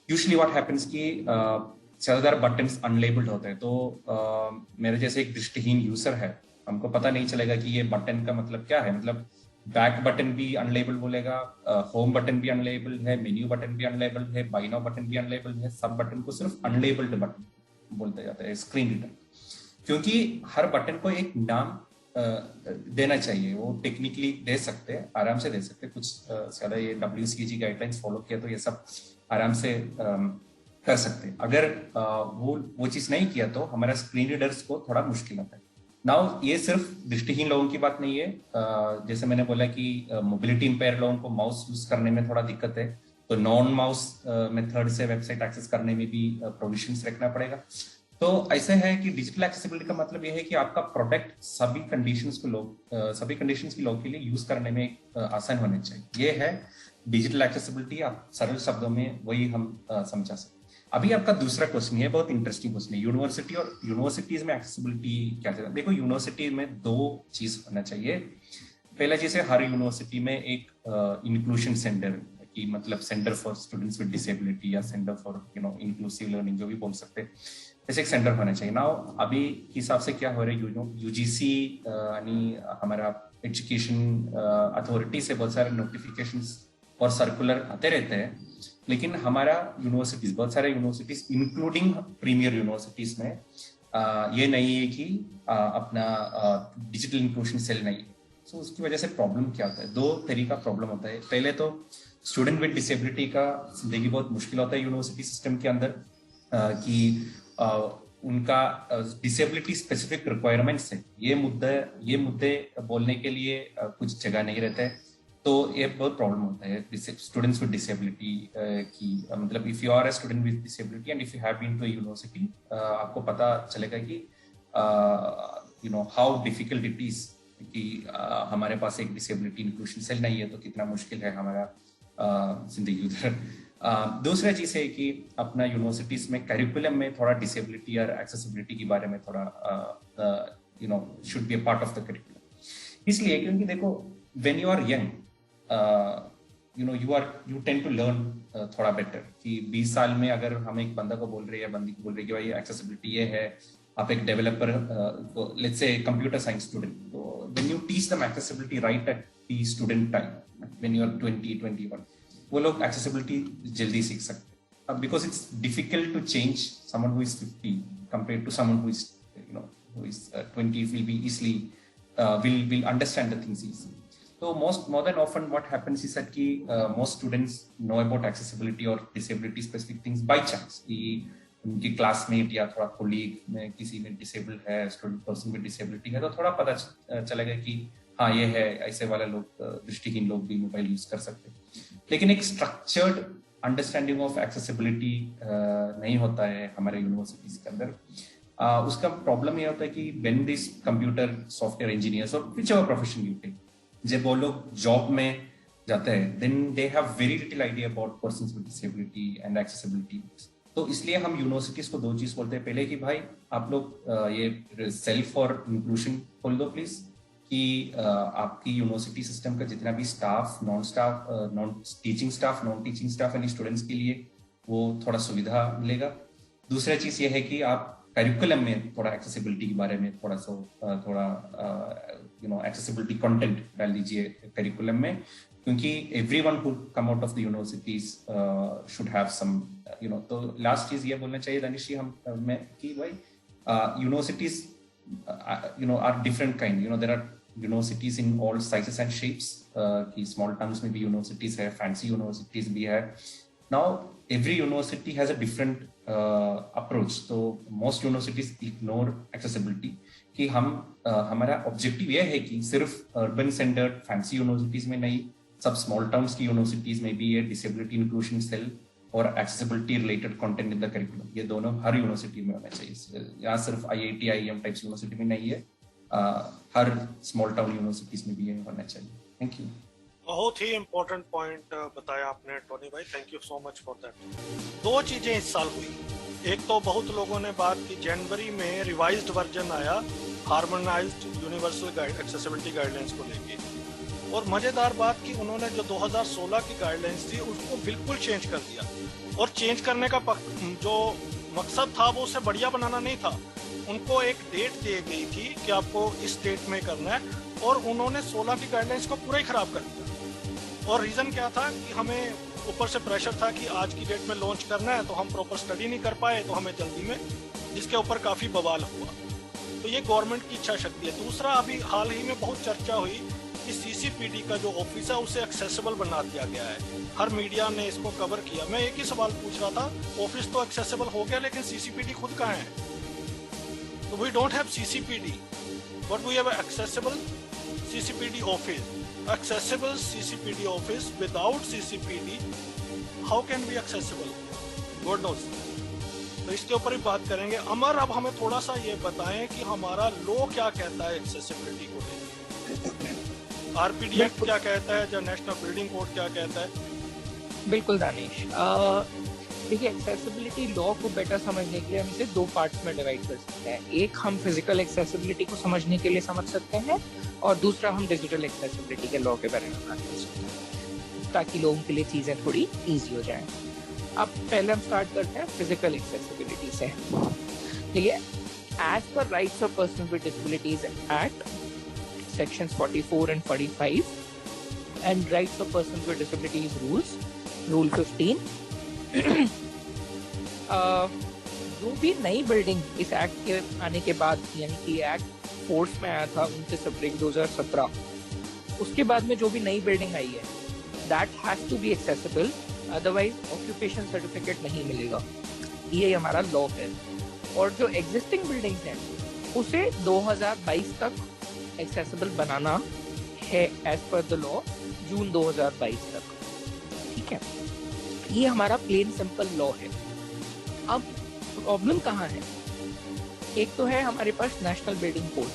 यूजुअली व्हाट हैपेंस कि ज्यादातर बटन्स अनलेबल्ड होते हैं। तो मेरे जैसे एक दृष्टिहीन यूजर है, हमको पता नहीं चलेगा कि ये बटन का मतलब क्या है। मतलब बैक बटन भी अनलेबल बोलेगा, होम बटन भी अनलेबल है, मेन्यू बटन भी अनलेबल है, बाय नाउ बटन भी अनलेबल है, सब बटन को सिर्फ अनलेबल्ड बटन बोलते जाता है, स्क्रीन रीडर। क्योंकि हर बटन को एक नाम देना चाहिए, वो टेक्निकली दे सकते हैं, आराम से दे सकते हैं। कुछ ज्यादा ये WCAG गाइडलाइंस फॉलो किया तो ये सब आराम से कर सकते हैं। अगर वो चीज नहीं किया तो हमारा स्क्रीन रीडर्स को थोड़ा मुश्किल होता है। नाउ ये सिर्फ दृष्टिहीन लोगों की बात नहीं है, जैसे मैंने बोला कि मोबिलिटी इंपेयर लोगों को माउस यूज करने में थोड़ा दिक्कत है, तो नॉन माउस मेथड से वेबसाइट एक्सेस करने में भी प्रोविजंस रखना पड़ेगा। तो ऐसे है कि डिजिटल एक्सेसिबिलिटी का मतलब यह है कि आपका प्रोडक्ट सभी कंडीशंस के लोग के लिए यूज करने में आसान होने चाहिए। ये है डिजिटल एक्सेसिबिलिटी। आप सरल शब्दों में वही हम समझा सकते। अभी आपका दूसरा क्वेश्चन है, बहुत इंटरेस्टिंग क्वेश्चन है, यूनिवर्सिटी और यूनिवर्सिटीज में एक्सेसिबिलिटी क्या है। देखो, यूनिवर्सिटी में दो चीज होना चाहिए। पहला चीज है, हर यूनिवर्सिटी में एक इंक्लूजन सेंटर की, मतलब centre for students with disability या सेंटर फॉर इंक्लूसिव लर्निंग, जो भी बोल सकते हैं, ऐसे एक सेंटर होना चाहिए। नाउ अभी हिसाब से क्या हो रहा है, यूजीसी यानी हमारा एजुकेशन अथॉरिटी से बहुत सारे नोटिफिकेशंस और सर्कुलर आते रहते हैं, लेकिन हमारा यूनिवर्सिटीज, बहुत सारे यूनिवर्सिटीज इंक्लूडिंग प्रीमियर यूनिवर्सिटीज में ये नहीं है कि अपना डिजिटल इंक्लूजन सेल नहीं है। सो उसकी वजह से प्रॉब्लम क्या होता है, दो तरीका प्रॉब्लम होता है। पहले तो स्टूडेंट विद डिसेबिलिटी का जिंदगी बहुत मुश्किल होता है यूनिवर्सिटी सिस्टम के अंदर, कि उनका डिसेबिलिटी स्पेसिफिक रिक्वायरमेंट्स है, ये मुद्दे बोलने के लिए कुछ जगह नहीं रहता है। तो ये बहुत प्रॉब्लम होता है स्टूडेंट्स विद डिसेबिलिटी की। मतलब if you are a student with disability and if you have been to university, आपको पता चलेगा कि हाउ डिफिकल्ट इट इज कि हमारे पास एक डिसेबिलिटी इंक्लूजन सेल नहीं है, तो कितना मुश्किल है हमारा जिंदगी उधर। दूसरा चीज है कि अपना यूनिवर्सिटीज में करिकुलम में थोड़ा डिसेबिलिटी और एक्सेसिबिलिटी के बारे में थोड़ा should be a part of the curriculum. इसलिए क्योंकि देखो, when you are young, you tend to learn थोड़ा बेटर। कि 20 साल में अगर हम एक बंदा को बोल रहे हैं, बंदी को बोल रहे हैं कि भाई एक्सेसिबिलिटी ये है, आप एक developer let's say computer science student, तो when you teach them accessibility right at the student time, when you are 20-21, वो लोग एक्सेसिबिलिटी जल्दी सीख सकते हैं। अब because it's difficult to change someone who is 50 compared to someone who is 20 will be easily will understand the things easily. So more than often what happens is that most students know about accessibility or disability specific things by chance, कि उनकी क्लासमेट या थोड़ा कोलीग में किसी में डिसेबल्ड है, स्टूडेंट पर्सन में डिसेबिलिटी है, तो थोड़ा पता चलेगा कि हाँ ये है, ऐसे वाले लोग, दृष्टिहीन लोग भी मोबाइल यूज कर सकते हैं। लेकिन एक स्ट्रक्चर्ड अंडरस्टैंडिंग ऑफ एक्सेसिबिलिटी नहीं होता है हमारे यूनिवर्सिटीज के अंदर। उसका प्रॉब्लम ये होता है कि when this computer software engineers और व्हिचएवर प्रोफेशन यू टेक, जब वो लोग जॉब में जाते हैं, then they have very little idea about persons with disability and accessibility. तो इसलिए हम यूनिवर्सिटीज को दो चीज बोलते हैं। पहले कि भाई आप लोग ये सेल्फ और इंक्लूजन खोल दो प्लीज, कि आपकी यूनिवर्सिटी सिस्टम का जितना भी staff, non teaching staff, non teaching staff यानी स्टूडेंट्स के लिए वो थोड़ा सुविधा मिलेगा। दूसरा चीज ये है कि आप करिकुलम में थोड़ा एक्सेसिबिलिटी के बारे में थोड़ा एक्सेसिबिलिटी कंटेंट डाल दीजिए करिकुलम में, क्योंकि everyone who come out of the universities should have some तो लास्ट चीज ये बोलना चाहिए दानिश जी मैं कि भाई universities are different kind, there are universities in all sizes and shapes, कि स्मॉल टाउन्स में भी यूनिवर्सिटीज है, फैंसी यूनिवर्सिटीज भी है। Now every university has a different approach, तो most universities ignore accessibility, कि हमारा ऑब्जेक्टिव ये है कि सिर्फ अर्बन सेंटर्ड फैंसी यूनिवर्सिटीज में नहीं, सब स्मॉल टाउन्स की यूनिवर्सिटीज में भी ये डिसेबिलिटी इंक्लूजन सेल और accessibility related content in the curriculum, ये दोनों हर यूनिवर्सिटी में होना चाहिए। यहाँ सिर्फ IIT IIM टाइप्स यूनिवर्सिटी में नहीं है, हर स्मॉल टाउन यूनिवर्सिटीज में भी ये होना चाहिए। Thank you. बहुत ही इम्पोर्टेंट पॉइंट बताया आपने टोनी भाई, thank you so much for that. दो चीजें इस साल हुई। एक तो बहुत लोगों ने बात की, जनवरी में रिवाइज्ड वर्जन आया harmonised universal guide accessibility guidelines को लेके, और मजेदार बात कि उन्होंने जो 2016 की गाइडलाइंस थी उसको बिल्कुल चेंज कर दिया। और चेंज करने का जो मकसद था वो उसे बढ़िया बनाना नहीं था, उनको एक डेट दी गई थी कि आपको इस डेट में करना है, और उन्होंने 16 की गाइडलाइंस को पूरा ही खराब कर दिया। और रीजन क्या था कि हमें ऊपर से प्रेशर था कि आज की डेट में लॉन्च करना है, तो हम प्रॉपर स्टडी नहीं कर पाए, तो हमें जल्दी में, जिसके ऊपर काफी बवाल हुआ। तो ये गवर्नमेंट की इच्छा शक्ति है। दूसरा, अभी हाल ही में बहुत चर्चा हुई कि सीसीपीडी का जो ऑफिस है उसे एक्सेसिबल बना दिया गया है। हर मीडिया ने इसको कवर किया। मैं एक ही सवाल पूछ रहा था, ऑफिस तो एक्सेसिबल हो गया लेकिन सीसीपीडी खुद कहाँ है? तो we don't have CCPD but we have accessible CCPD office. Accessible CCPD office without CCPD, how can be accessible? God knows. तो इसके ऊपर ही बात करेंगे। अमर, अब हमें थोड़ा सा ये बताएं कि हमारा लॉ क्या कहता है एक्सेसिबिलिटी को लेकर। आरपीडी एक्ट क्या कहता है, जो नेशनल बिल्डिंग कोड क्या कहता है? बिल्कुल दानिश, देखिए एक्सेसिबिलिटी लॉ को बेटर समझने के लिए हम इसे दो पार्ट्स में डिवाइड कर सकते हैं। एक हम फिजिकल एक्सेसिबिलिटी को समझने के लिए समझ सकते हैं, और दूसरा हम डिजिटल एक्सेसिबिलिटी के लॉ के बारे में बात कर सकते हैं, ताकि लोगों के लिए चीज़ें थोड़ी ईजी हो जाएं। अब पहले हम स्टार्ट करते हैं फिजिकल एक्सेसिबिलिटी से। देखिए, as per rights of person with disabilities act sections 44 and 45 and rights of persons with disabilities rules, rule 15, जो भी नई बिल्डिंग इस एक्ट के आने के बाद, यानी कि एक्ट फोर्स में आया था 29 अप्रैल 2017, उसके बाद में जो भी नई बिल्डिंग आई है, that has to be accessible, otherwise occupation certificate नहीं मिलेगा। ये हमारा लॉ है। और जो एग्जिस्टिंग बिल्डिंग्स हैं उसे 2022 तक एक्सेसिबल बनाना है एज पर द लॉ, जून 2022 तक। ठीक है, ये हमारा प्लेन सिंपल लॉ है। अब प्रॉब्लम कहाँ है? एक तो है हमारे पास national building code.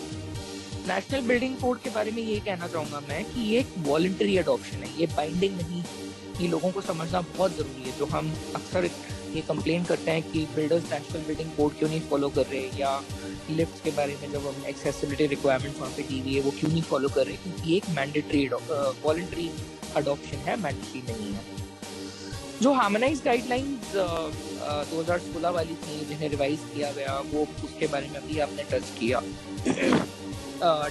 National building code के बारे में ये कहना चाहूंगा मैं कि ये एक वॉलंटरी अडॉप्शन है, ये बाइंडिंग नहीं। ये लोगों को समझना बहुत जरूरी है। जो हम अक्सर ये कंप्लेन करते हैं कि बिल्डर्स नेशनल बिल्डिंग कोड क्यों नहीं फॉलो कर रहे, या लिफ्ट के बारे में जब हम एक्सेसिबिलिटी रिक्वायरमेंट वहाँ पे दी हुई है वो क्यों नहीं फॉलो कर रहे, क्योंकि ये एक मैंडेटरी वॉलंटरी अडॉप्शन है, मैंडेटरी नहीं है। जो हार्मोनाइज्ड गाइडलाइंस 2016 वाली थी, जिन्हें रिवाइज किया गया, वो उसके बारे में भी आपने टच किया।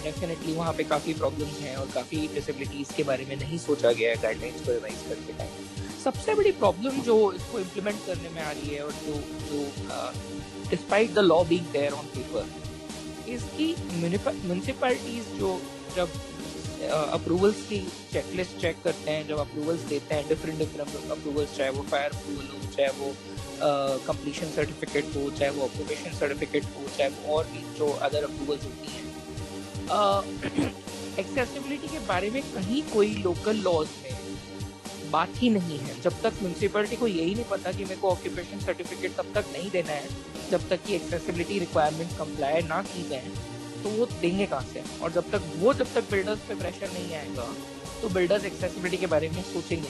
डेफिनेटली वहाँ पे काफ़ी प्रॉब्लम्स हैं और काफ़ी डिसेबिलिटीज़ के बारे में नहीं सोचा गया है गाइडलाइंस को रिवाइज करते टाइम। सबसे बड़ी प्रॉब्लम जो इसको इम्प्लीमेंट करने में आ रही है, और जो despite the law being there on paper, इसकी म्यूनिसिपैलिटीज जो जब अप्रूवल्स की चेकलिस्ट चेक करते हैं, जब अप्रूवल्स देते हैं, डिफरेंट अप्रूवल्स, चाहे वो फायर अप्रूवल हो, चाहे वो कंप्लीशन सर्टिफिकेट हो, चाहे वो ऑक्यूपेशन सर्टिफिकेट हो, चाहे वो और भी जो अदर अप्रूवल्स होती हैं, एक्सेसिबिलिटी के बारे में कहीं कोई लोकल लॉज में बात ही नहीं है। जब तक म्यूनिसिपैलिटी को यही नहीं पता कि मेरे को ऑक्यूपेशन सर्टिफिकेट तब तक नहीं देना है जब तक कि एक्सेसिबिलिटी रिक्वायरमेंट कंप्लाई ना की जाए, तो वो देंगे कहाँ से? और जब तक बिल्डर्स पे प्रेशर नहीं आएगा तो बिल्डर्स एक्सेसिबिलिटी के बारे में सोचेंगे।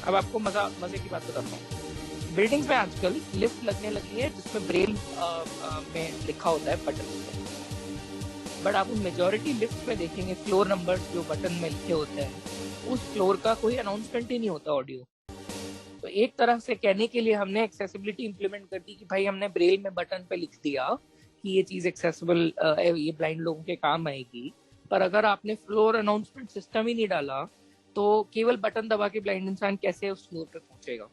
अब आपको मजे की बात बताता हूँ। बिल्डिंग्स में आजकल लिफ्ट लगने लगी है जिसमें ब्रेल में लिखा होता है बटन पे, बट आप मेजॉरिटी लिफ्ट में देखेंगे फ्लोर नंबर्स जो बटन में लिखे होते हैं, उस फ्लोर का कोई अनाउंसमेंट ही नहीं होता ऑडियो। तो एक तरह से कहने के लिए हमने एक्सेसिबिलिटी इंप्लीमेंट कर दी कि भाई हमने ब्रेल में बटन पे लिख दिया कि ये चीज एक्सेसिबल, ये ब्लाइंड लोगों के काम आएगी, पर अगर आपने फ्लोर अनाउंसमेंट सिस्टम ही नहीं डाला तो केवल बटन दबा के ब्लाइंड इंसान कैसे उस फ्लोर पे पहुंचेगा?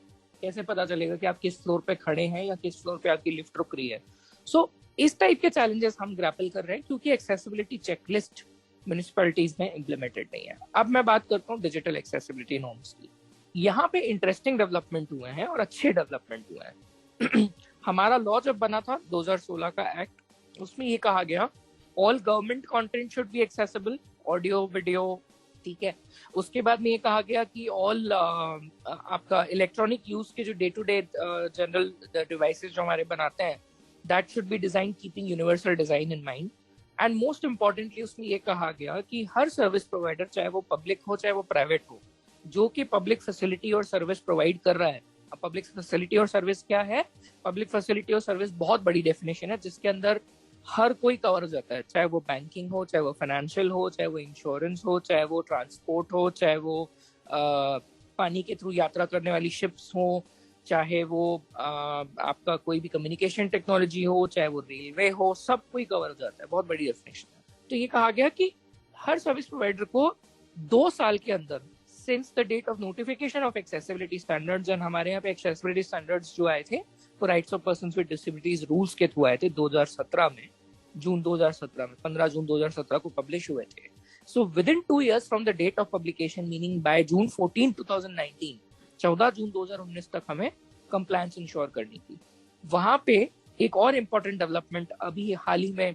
कैसे पता चलेगा कि आप किस फ्लोर पे खड़े हैं या किस फ्लोर पे आपकी लिफ्ट रुक रही है? सो इस टाइप के चैलेंजेस हम ग्रैपल कर रहे हैं क्योंकि एक्सेसिबिलिटी चेकलिस्ट म्युनिसिपैलिटीज में इम्प्लीमेंटेड नहीं है। अब मैं बात करता हूँ डिजिटल एक्सेसिबिलिटी नॉर्म्स की। यहाँ पे इंटरेस्टिंग डेवलपमेंट हुए हैं और अच्छे डेवलपमेंट हुए हैं। हमारा लॉ जब बना था 2016 का एक्ट, उसमें ये कहा गया all government content should be accessible, audio video, ठीक है। उसके बाद में ये कहा गया कि ऑल आपका इलेक्ट्रॉनिक यूज के जो day to day general devices जो हमारे बनाते हैं, that should be design keeping universal design in mind. And most importantly उसमें ये कहा गया कि हर सर्विस प्रोवाइडर, चाहे वो पब्लिक हो चाहे वो प्राइवेट हो, जो कि पब्लिक फैसिलिटी और सर्विस प्रोवाइड कर रहा है। अब पब्लिक फैसिलिटी और सर्विस क्या है? पब्लिक फैसिलिटी और सर्विस बहुत बड़ी डेफिनेशन है, जिसके अंदर हर कोई कवर हो जाता है, चाहे वो बैंकिंग हो, चाहे वो फाइनेंशियल हो, चाहे वो इंश्योरेंस हो, चाहे वो ट्रांसपोर्ट हो, चाहे वो पानी के थ्रू यात्रा करने वाली शिप्स हो, चाहे वो आपका कोई भी कम्युनिकेशन टेक्नोलॉजी हो, चाहे वो रेलवे हो, सब कोई कवर हो जाता है। बहुत बड़ी डेफिनेशन है। तो ये कहा गया कि हर सर्विस प्रोवाइडर को 2 साल के अंदर since the date of notification of accessibility standards, and हमारे यहाँ पे एक्सेसिबिलिटी स्टैंडर्ड्स जो आए थे तो rights of persons with disabilities rules के थ्रू आए थे 2017 में, जून 2017 में, 15 जून 2017 को पब्लिश हुए थे। So within 2 years from the date of publication, meaning by June 14, 2019, 14 June 2019 तक हमें कंप्लायंस इंश्योर करनी थी। वहां पे एक और इम्पोर्टेंट डेवलपमेंट अभी हाल ही में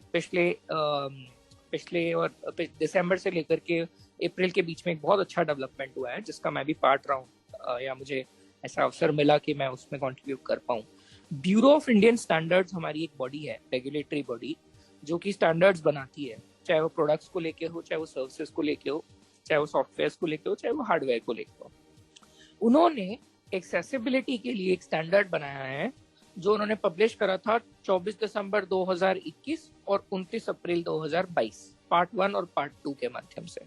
पिछले और दिसंबर से लेकर के अप्रैल के बीच में एक बहुत अच्छा डेवलपमेंट हुआ है, जिसका मैं भी पार्ट रहा हूँ, या मुझे ऐसा अवसर मिला कि मैं उसमें कंट्रीब्यूट कर पाऊँ। ब्यूरो ऑफ इंडियन स्टैंडर्ड्स हमारी एक बॉडी है, रेगुलेटरी बॉडी, जो कि स्टैंडर्ड्स बनाती है, चाहे वो प्रोडक्ट्स को लेके हो, चाहे वो सर्विसेज को लेके हो, चाहे वो सॉफ्टवेयर को लेके हो, चाहे वो हार्डवेयर को लेके हो। उन्होंने एक्सेसिबिलिटी के लिए एक स्टैंडर्ड बनाया है, जो उन्होंने पब्लिश करा था 24 दिसंबर 2021 और 29 अप्रैल 2022, पार्ट 1 और पार्ट 2 के माध्यम से।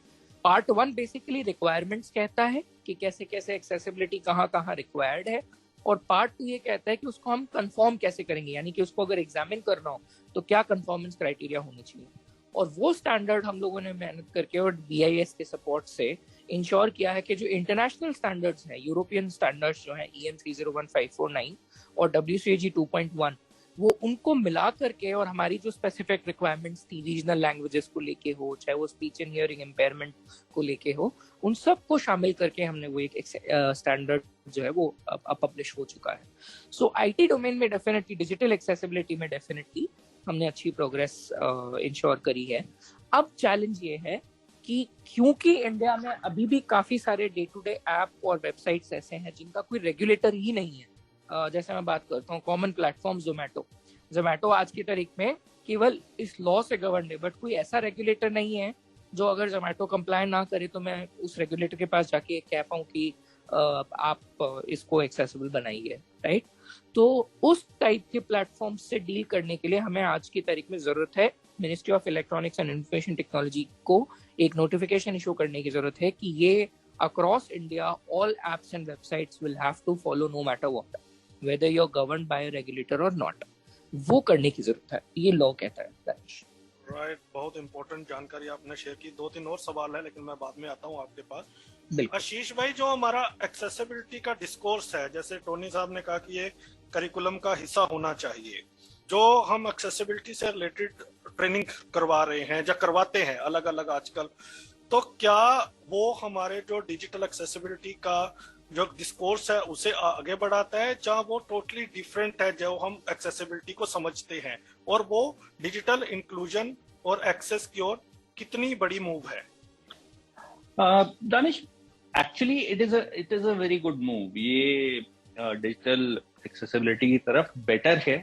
पार्ट 1 बेसिकली रिक्वायरमेंट्स कहता है कि कैसे कैसे एक्सेसिबिलिटी कहाँ कहाँ रिक्वायर्ड है, और पार्ट 2 ये कहता है कि उसको हम कंफर्म कैसे करेंगे, यानी कि उसको अगर एग्जामिन करना हो तो क्या कंफर्मेंस क्राइटेरिया होने चाहिए। और वो स्टैंडर्ड हम लोगों ने मेहनत करके और BIS के सपोर्ट से इंश्योर किया है कि जो इंटरनेशनल स्टैंडर्ड्स हैं, यूरोपियन स्टैंडर्ड्स जो हैं EN 301549 और WCAG 2.1, वो उनको मिला करके, और हमारी जो स्पेसिफिक रिक्वायरमेंट्स थी रीजनल लैंग्वेजेस को लेके हो, चाहे वो स्पीच एंड हियरिंग इम्पेयरमेंट को लेके हो, उन सब को शामिल करके हमने वो एक स्टैंडर्ड जो है वो अब पब्लिश हो चुका है। सो IT डोमेन में डेफिनेटली, डिजिटल एक्सेसिबिलिटी में डेफिनेटली हमने अच्छी प्रोग्रेस इंश्योर करी है। अब चैलेंज ये है कि क्योंकि इंडिया में अभी भी काफी सारे डे टू डे ऐप और वेबसाइट्स ऐसे हैं जिनका कोई रेगुलेटर ही नहीं है। जैसे मैं बात करता हूँ कॉमन प्लेटफॉर्म जोमेटो आज की तारीख में केवल इस लॉ से गवर्न है, बट कोई ऐसा रेगुलेटर नहीं है जो अगर जोमेटो कंप्लाई ना करे तो मैं उस रेगुलेटर के पास जाके कह पाऊँ कि आप इसको एक्सेसिबल बनाइए, राइट। तो उस टाइप के प्लेटफॉर्म से डील करने के लिए हमें आज की तारीख में जरूरत है, ministry of electronics and information technology को एक नोटिफिकेशन इशू करने की जरूरत है कि ये across India all apps and websites will have to follow no matter what, whether you are governed by a regulator or not. वो करने की जरूरत है, ये लॉ कहता है। दानिश, राइट, बहुत इंपॉर्टेंट जानकारी आपने शेयर की। 2-3 और सवाल है लेकिन मैं बाद में आता हूँ आपके पास। आशीष भाई, जो हमारा एक्सेसिबिलिटी का डिस्कोर्स है, जैसे टोनी साहब ने कहा कि ये करिकुलम का हिस्सा होना चाहिए, जो हम एक्सेसिबिलिटी से रिलेटेड ट्रेनिंग करवा रहे हैं या करवाते हैं अलग अलग आजकल, तो क्या वो हमारे जो डिजिटल एक्सेसिबिलिटी का जो डिस्कोर्स है उसे आगे बढ़ाता है, जहाँ वो टोटली डिफरेंट है जो हम एक्सेसिबिलिटी को समझते हैं, और वो डिजिटल इंक्लूजन और एक्सेस की ओर कितनी बड़ी मूव है? Danish, actually it is a very good move. ये डिजिटल एक्सेसिबिलिटी की तरफ बेटर है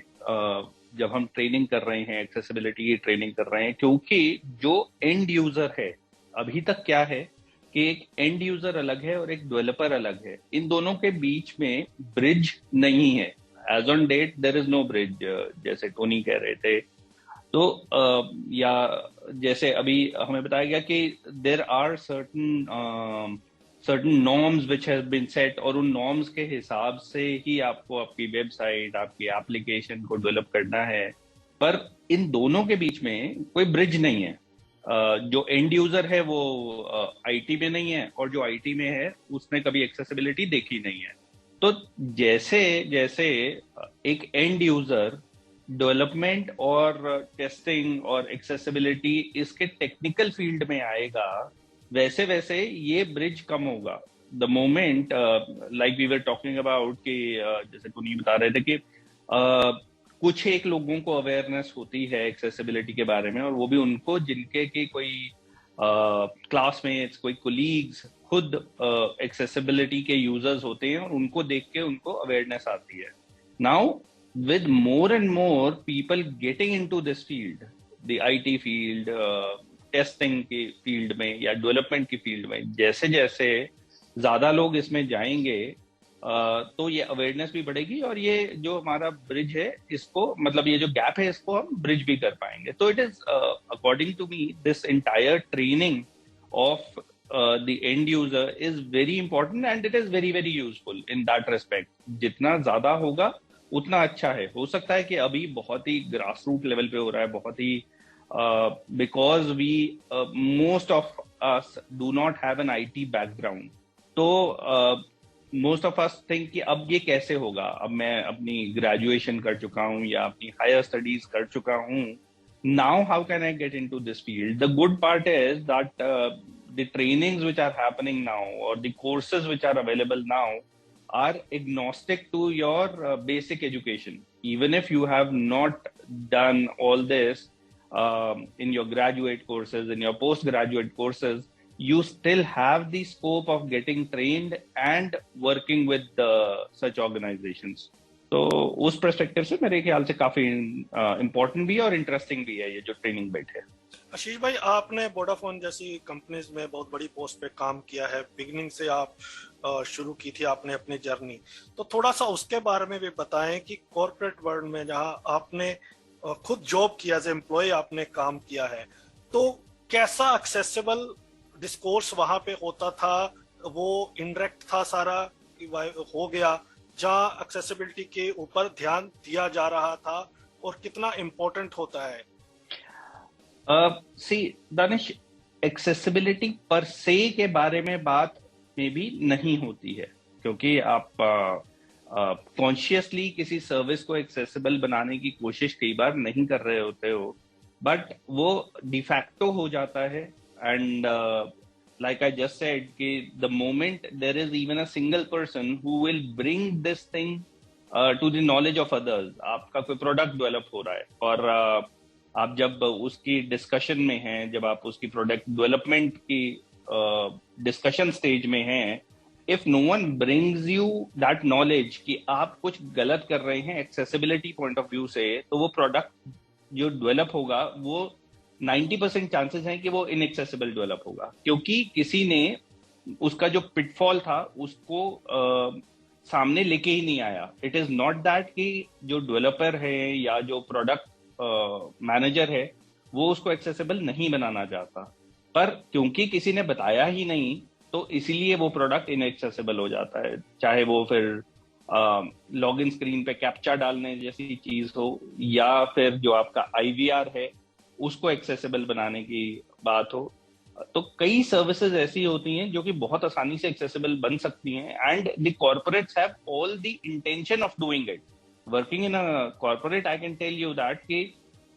जब हम ट्रेनिंग कर रहे हैं, एक्सेसिबिलिटी की ट्रेनिंग कर रहे हैं, क्योंकि जो एंड यूजर है, अभी तक क्या है कि एक एंड यूजर अलग है और एक डेवलपर अलग है, इन दोनों के बीच में ब्रिज नहीं है। As on date there is no bridge, जैसे टोनी कह रहे थे। तो या जैसे अभी हमें बताया गया कि there are certain norms which have been set, और उन नॉर्म्स के हिसाब से ही आपको आपकी वेबसाइट, आपकी एप्लीकेशन को डेवलप करना है। पर इन दोनों के बीच में कोई ब्रिज नहीं है। जो एंड यूजर है वो आईटी में नहीं है, और जो आईटी में है उसने कभी एक्सेसिबिलिटी देखी नहीं है। तो जैसे जैसे एक एंड यूजर डेवलपमेंट और टेस्टिंग और एक्सेसिबिलिटी इसके टेक्निकल फील्ड में आएगा, वैसे वैसे ये ब्रिज कम होगा। The moment like we were talking about कि जैसे टोनी बता रहे थे कि कुछ एक लोगों को अवेयरनेस होती है एक्सेसिबिलिटी के बारे में, और वो भी उनको जिनके की कोई क्लासमेट्स, कोई कोलीग्स खुद एक्सेसिबिलिटी के यूजर्स होते हैं, और उनको देख के उनको अवेयरनेस आती है। Now with more and more people getting into this field, the IT field, testing की फील्ड में या डेवलपमेंट की फील्ड में, जैसे जैसे ज्यादा लोग इसमें जाएंगे तो ये अवेयरनेस भी बढ़ेगी और ये जो हमारा ब्रिज है इसको, मतलब ये जो गैप है इसको हम ब्रिज भी कर पाएंगे. तो it is according to me this entire training of the end user is very important and it is very very useful in that respect. जितना ज्यादा होगा उतना अच्छा है. हो सकता है कि अभी बहुत ही ग्रास रूट लेवल पे हो रहा है, बहुत ही because we most of us do not have an IT background. तो मोस्ट ऑफ अस थिंक कि अब ये कैसे होगा. अब मैं अपनी ग्रेजुएशन कर चुका हूँ या अपनी हायर स्टडीज कर चुका हूँ. Now how can I get into this field. The good part is that the trainings which are happening now और the courses which are available now are agnostic to your basic education. Even if you have not done all this in your graduate courses, in your postgraduate courses, you still have the scope of getting trained and working with such organizations. तो उस पर्सपेक्टिव से मेरे ख्याल से काफी इम्पोर्टेंट भी है और इंटरेस्टिंग भी है ये जो ट्रेनिंग बिट है. आशीष भाई, आपने वोडाफोन जैसी कंपनीज में बहुत बड़ी पोस्ट पे काम किया है, बिगिनिंग से आप शुरू की थी आपने अपनी जर्नी, तो थोड़ा सा उसके बारे में भी बताएं कि कॉर्पोरेट वर्ल्ड में जहां आपने खुद जॉब किया, एज एम्प्लॉय आपने काम किया है, तो कैसा एक्सेसिबल डिस्कोर्स वहां पे होता था? वो इनडायरेक्ट था सारा हो गया, जहां एक्सेसिबिलिटी के ऊपर ध्यान दिया जा रहा था, और कितना इम्पोर्टेंट होता है? सी दानिश, एक्सेसिबिलिटी पर से के बारे में बात में भी नहीं होती है, क्योंकि आप कॉन्शियसली किसी सर्विस को एक्सेसिबल बनाने की कोशिश कई बार नहीं कर रहे होते हो, बट वो डिफैक्टो हो जाता है. And like I just said कि the moment there is even a single person who will bring this thing to the knowledge of others. आपका कोई प्रोडक्ट डेवलप हो रहा है और आप जब उसकी डिस्कशन में हैं, जब आप उसकी प्रोडक्ट डेवलपमेंट की डिस्कशन स्टेज में हैं, if no one brings you that knowledge कि आप कुछ गलत कर रहे हैं एक्सेसिबिलिटी पॉइंट ऑफ व्यू से, तो वो प्रोडक्ट जो डेवलप होगा वो 90% चांसेस हैं कि वो इनएक्सेसिबल डेवलप होगा, क्योंकि किसी ने उसका जो पिटफॉल था उसको सामने लेके ही नहीं आया. इट इज नॉट दैट कि जो डेवलपर है या जो प्रोडक्ट मैनेजर है वो उसको एक्सेसिबल नहीं बनाना चाहता, पर क्योंकि किसी ने बताया ही नहीं तो इसीलिए वो प्रोडक्ट इनएक्सेसिबल हो जाता है. चाहे वो फिर लॉग इन स्क्रीन पे कैप्चा डालने जैसी चीज हो, या फिर जो आपका IVR है उसको एक्सेसिबल बनाने की बात हो. तो कई सर्विसेज ऐसी होती हैं जो कि बहुत आसानी से एक्सेसिबल बन सकती हैं, and the corporates have all the intention of doing it. Working in a corporate I can tell you that कि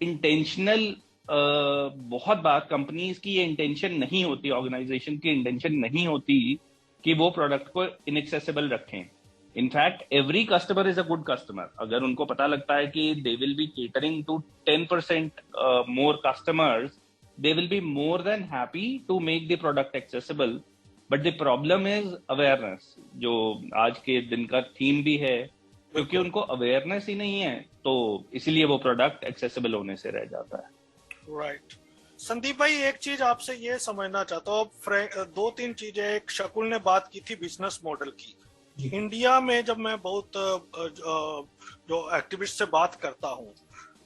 इंटेंशनल बहुत बार कंपनीज की ये इंटेंशन नहीं होती, ऑर्गेनाइजेशन की इंटेंशन नहीं होती कि वो प्रोडक्ट को इनएक्सेसिबल रखें. In fact every customer is a good customer. अगर उनको पता लगता है कि they will be catering to 10% more customers, they will be more than happy to make the product accessible. But the problem is awareness, जो आज के दिन का थीम भी है, क्योंकि उनको अवेयरनेस ही नहीं है तो इसीलिए वो प्रोडक्ट एक्सेसिबल होने से रह जाता है. राइट. संदीप भाई, एक चीज आपसे ये समझना चाहता हूँ, दो तीन चीजें. एक शकुल ने बात की थी बिजनेस मॉडल की. इंडिया में जब मैं बहुत जो एक्टिविस्ट से बात करता हूँ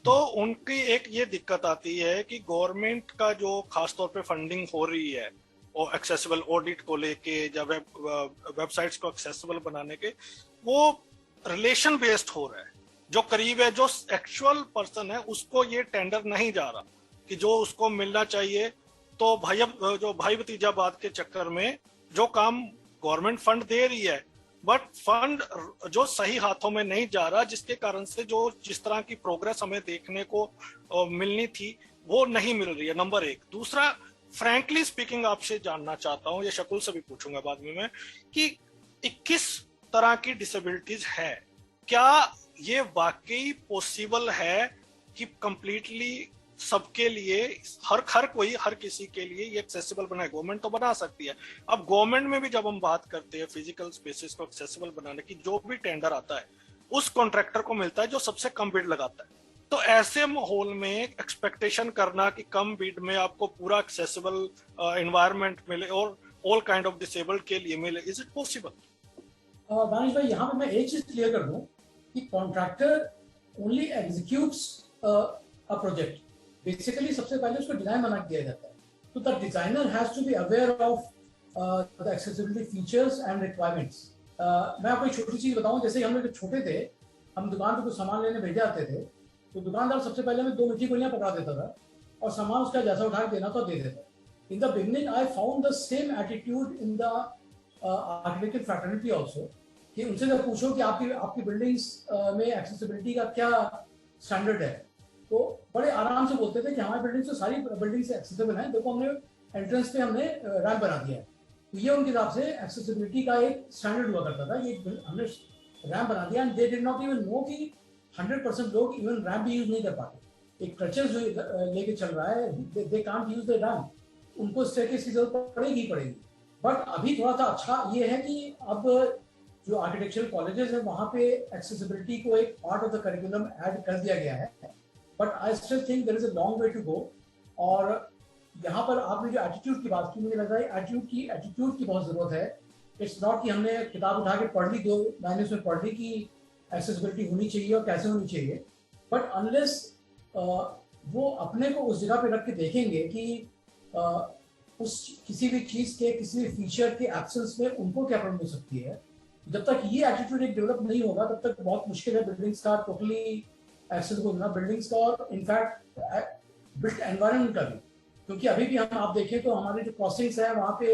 तो उनकी एक ये दिक्कत आती है कि गवर्नमेंट का जो खासतौर पे फंडिंग हो रही है और एक्सेसिबल ऑडिट को लेके, जब वेबसाइट्स को एक्सेसिबल बनाने के, वो रिलेशन बेस्ड हो रहा है. जो करीब है, जो एक्चुअल पर्सन है उसको ये टेंडर नहीं जा रहा कि जो उसको मिलना चाहिए. तो जो भाई भतीजाबाद के चक्कर में जो काम गवर्नमेंट फंड दे रही है, बट फंड जो सही हाथों में नहीं जा रहा, जिसके कारण से जिस तरह की प्रोग्रेस हमें देखने को मिलनी थी वो नहीं मिल रही है. नंबर एक. दूसरा, फ्रैंकली स्पीकिंग आपसे जानना चाहता हूं, ये शकुल से भी पूछूंगा बाद में मैं, कि 21 तरह की डिसेबिलिटीज है. क्या ये वाकई पॉसिबल है कि कंप्लीटली सबके लिए, हर किसी के लिए ये एक्सेसिबल बनाए? गवर्नमेंट तो बना सकती है. अब गवर्नमेंट में भी जब हम बात करते हैं फिजिकल स्पेसेस को एक्सेसिबल बनाने की, जो भी टेंडर आता है उस कॉन्ट्रैक्टर को मिलता है जो सबसे कम बिड लगाता है. तो ऐसे माहौल में एक्सपेक्टेशन करना कि कम बिड में आपको पूरा एक्सेसिबल एनवायरनमेंट मिले ऑल काइंड ऑफ डिसेबल्ड के लिए मिले? Is it possible? दानिश भाई, यहाँ पे मैं एक चीज क्लियर कर दूं कि contractor only executes a project. Basically सबसे पहले उसको डिजाइन बना के दिया जाता है, तो the designer has to be aware of the accessibility features and requirements. मैं आपको एक छोटी चीज बताऊं, जैसे हम लोग जब छोटे थे, हम दुकान पे कुछ सामान लेने भेजे आते थे, तो दुकानदार सबसे पहले हमें 2 मीठी गोलियां पकड़ा देता था और सामान उसका जैसा उठा के देना तो दे देता। In the beginning I found the same attitude in the architecture fraternity also, कि उनसे जब पूछो कि आपकी बिल्डिंग्स में एक्सेसिबिलिटी का क्या स्टैंडर्ड है, तो बड़े आराम से बोलते थे कि हमारी बिल्डिंग्स तो सारी बिल्डिंग्स एक्सेसिबल हैं, देखो हमने एंट्रेंस पे हमने रैंप बना दिया है। तो ये उनके हिसाब से एक्सेसिबिलिटी का एक स्टैंडर्ड हुआ करता था, ये हमने रैंप बना दिया। And they did not even know कि 100% लोग इवन रैंप भी यूज नहीं कर पाते। एक क्रचेस जो लेके चल रहा है, they can't use the ramp, उनको स्टेयरकेस की जरूरत पड़ेगी। बट अभी थोड़ा सा अच्छा ये है कि अब जो आर्किटेक्चरल कॉलेजेस है वहाँ पे एक्सेसिबिलिटी को एक part of the curriculum add कर दिया गया है, but I still think there is a long way to go. और यहाँ पर आपने जो एटीट्यूड की बात की, मुझे लग रहा है एटीट्यूड की बहुत जरूरत है। इट्स नॉट कि हमने किताब उठा के पढ़ ली, 2 महीने उसमें पढ़ ली कि एक्सेसिबिलिटी होनी चाहिए और कैसे होनी चाहिए, बट अनलेस वो अपने को उस जगह पे रख के देखेंगे कि उस किसी भी चीज के, किसी भी फीचर के एब्सेंस में उनको क्या प्रॉब्लम हो सकती है, जब तक ये एटीट्यूड एक डेवलप नहीं होगा तब तक बहुत मुश्किल है बिल्डिंग्स का टोटली एक्सेसिबल होना, बिल्डिंग्स का और इनफैक्ट बिल्ट एनवायरनमेंट का भी। क्योंकि अभी भी हम आप देखें तो हमारे जो क्रॉसिंग्स है वहाँ पे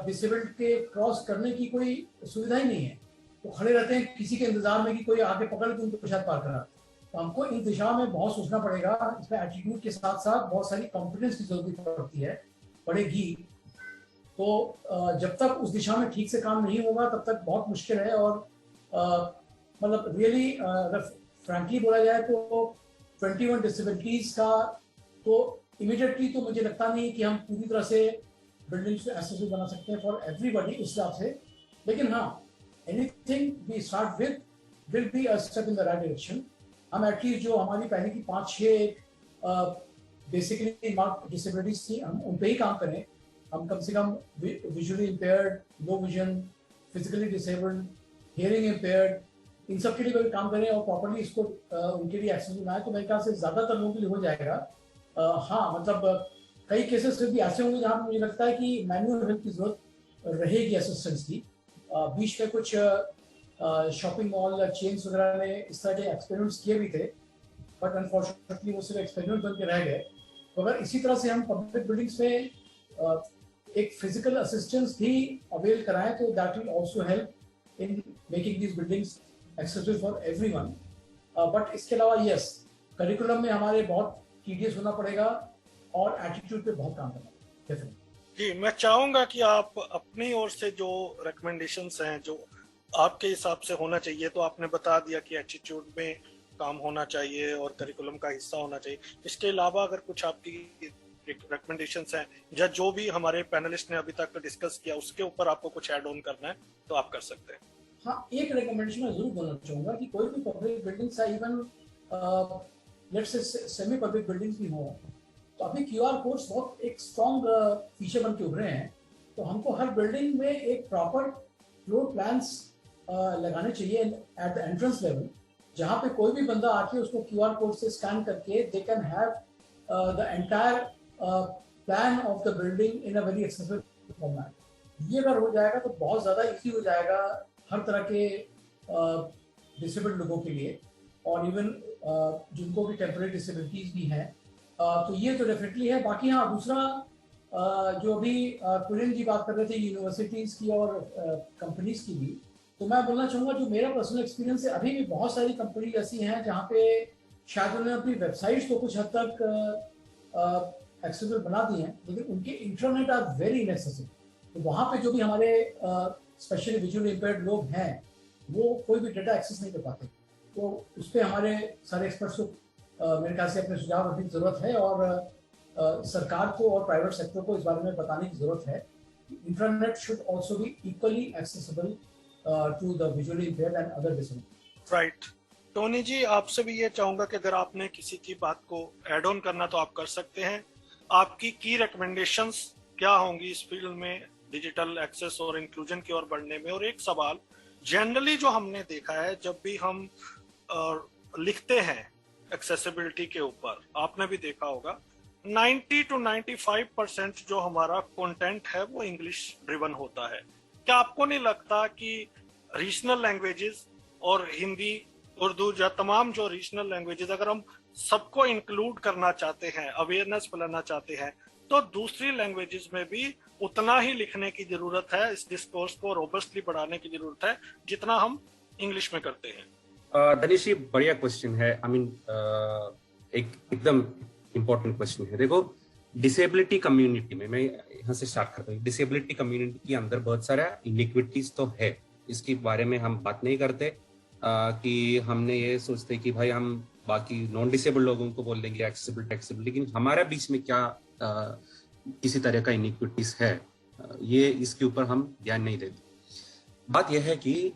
डिसेबल्ड के क्रॉस करने की कोई सुविधा ही नहीं है, तो खड़े रहते हैं किसी के इंतजार में कि कोई आगे पकड़ के उनको शायद पार करा। तो हमको इस दिशा में बहुत सोचना पड़ेगा। इसमें एटीट्यूड के साथ साथ बहुत सारी कॉन्फिडेंस की जरूरत पड़ती है, पड़ेगी। तो जब तक उस दिशा में ठीक से काम नहीं होगा तब तक बहुत मुश्किल है। और मतलब रियली अगर फ्रैंकली बोला जाए तो 21 डिसेबिलिटीज का तो इमीडिएटली तो मुझे लगता नहीं कि हम पूरी तरह से बिल्डिंग्स को एक्सेसिबल बना सकते हैं फॉर एवरीबॉडी इस हिसाब से, लेकिन हाँ, anything we start with will be a step in the right direction. हम एटलीस्ट जो हमारी पहले की 5-6 बेसिकली मार्क डिसेबिलिटीज थी, हम उन पे ही काम करें। हम कम से कम visually impaired, low vision, physically disabled, hearing impaired, इन सब के लिए कोई काम करें और प्रॉपर्ली इसको उनके लिए एक्सेसिबल बनाए, तो मेरे ख्याल से ज्यादातर लोगों के लिए हो जाएगा। हाँ, मतलब कई केसेस भी ऐसे होंगे जहाँ मुझे लगता है कि मैनुअल हेल्प की जरूरत रहेगी असिस्टेंस की। बीच में कुछ शॉपिंग मॉल चेन्स वगैरह ने इस तरह के एक्सपेरिमेंट्स किए भी थे, बट अनफॉर्चुनेटली वो सिर्फ एक्सपेरिमेंट बन के रह गए। तो अगर इसी तरह से हम पब्लिक बिल्डिंग्स में एक फिजिकल असिस्टेंस भी अवेल कराएं तो that will also help in making these buildings accessible for everyone. But इसके अलावा यस, करिकुलम में हमारे बहुत टीडियस होना पड़ेगा और एटीट्यूड पे बहुत काम करना पड़ेगा डेफिनेटली। जी, मैं चाहूंगा कि आप अपनी ओर से जो रिकमेंडेशंस हैं जो आपके हिसाब से होना चाहिए, तो आपने बता दिया कि एटीट्यूड में काम होना चाहिए और करिकुलम का हिस्सा होना चाहिए। इसके अलावा अगर कुछ आपकी रिकमेंडेशंस हैं या जो भी हमारे पैनलिस्ट ने अभी तक डिस्कस किया उसके ऊपर आपको कुछ ऐड ऑन करना है तो आप कर सकते हैं। हाँ, एक रिकमेंडेशन मैं जरूर देना चाहूंगा कि कोई भी पब्लिक बिल्डिंग्स है, even let's say semi public buildings भी हो, तो अभी क्यूआर कोड्स बहुत एक स्ट्रॉन्ग फीचर बन के उभरे हैं। तो हमको हर बिल्डिंग में एक प्रॉपर फ्लोर प्लान्स लगाने चाहिए एट द एंट्रेंस लेवल, जहाँ पे कोई भी बंदा आके उसको क्यूआर कोड से स्कैन करके they can have the entire plan of the building in a very accessible format. ये अगर हो जाएगा तो बहुत ज़्यादा इजी हो जाएगा हर तरह के डिसेबल्ड लोगों के लिए, और इवन जिनको भी टेम्परेरी डिसेबिलिटीज भी हैं। तो ये तो डेफिनेटली है। बाकी हाँ, दूसरा जो अभी कुरियन जी बात कर रहे थे यूनिवर्सिटीज़ की और कंपनीज की भी, तो मैं बोलना चाहूँगा जो मेरा पर्सनल एक्सपीरियंस है, अभी भी बहुत सारी कंपनी ऐसी हैं जहाँ पे शायद उन्होंने अपनी वेबसाइट्स को कुछ हद तक एक्सेसिबल बना दी हैं, लेकिन उनके इंटरनेट आर वेरी इनएक्सेसिबल। तो वहाँ पे जो भी हमारे स्पेशली विजुअली इम्पेयर्ड लोग हैं वो कोई भी डेटा एक्सेस नहीं कर पाते। तो उस पर हमारे सारे एक्सपर्ट्स को मेरे ख्याल से अपने सुझाव रखने की ज़रूरत है, और सरकार को और प्राइवेट सेक्टर को इस बारे में बताने की ज़रूरत है। Internet should also be equally accessible to the visually impaired and other disabled. Right. Tony ji, आपसे भी ये चाहूंगा कि अगर आपने किसी की बात को ऐड ऑन करना तो आप कर सकते हैं। आपकी की रिकमेंडेशंस क्या होंगी इस फील्ड में डिजिटल एक्सेस और इंक्लूजन की ओर बढ़ने में। और एक सवाल जनरली जो हमने देखा है, जब भी हम लिखते हैं एक्सेसिबिलिटी के ऊपर, आपने भी देखा होगा 90 to 95% जो हमारा कंटेंट है वो इंग्लिश ड्रिवन होता है। क्या आपको नहीं लगता कि रीजनल लैंग्वेजेस और हिंदी, उर्दू या तमाम जो रीजनल लैंग्वेजेस, अगर हम सबको इंक्लूड करना चाहते हैं, अवेयरनेस फैलाना चाहते हैं, तो दूसरी लैंग्वेजेस में भी उतना ही लिखने की जरूरत है, इस डिस्कोर्स को रोबस्टली बढ़ाने की जरूरत है जितना हम इंग्लिश में करते हैं? धनीश, ये बढ़िया क्वेश्चन है। आई मीन एकदम इम्पोर्टेंट क्वेश्चन है। देखो, डिसेबिलिटी कम्युनिटी में, मैं यहाँ से स्टार्ट करता हूँ। डिसेबिलिटी कम्युनिटी के अंदर बहुत सारा इनइक्विटीज तो है, इसके बारे में हम बात नहीं करते कि हमने ये सोचते कि भाई हम बाकी नॉन डिसेबल लोगों को बोल देंगे एक्सेसिबिलिटी, लेकिन हमारा बीच में क्या किसी तरह का इनइक्विटीज है, ये इसके ऊपर हम ध्यान नहीं देते। बात यह है कि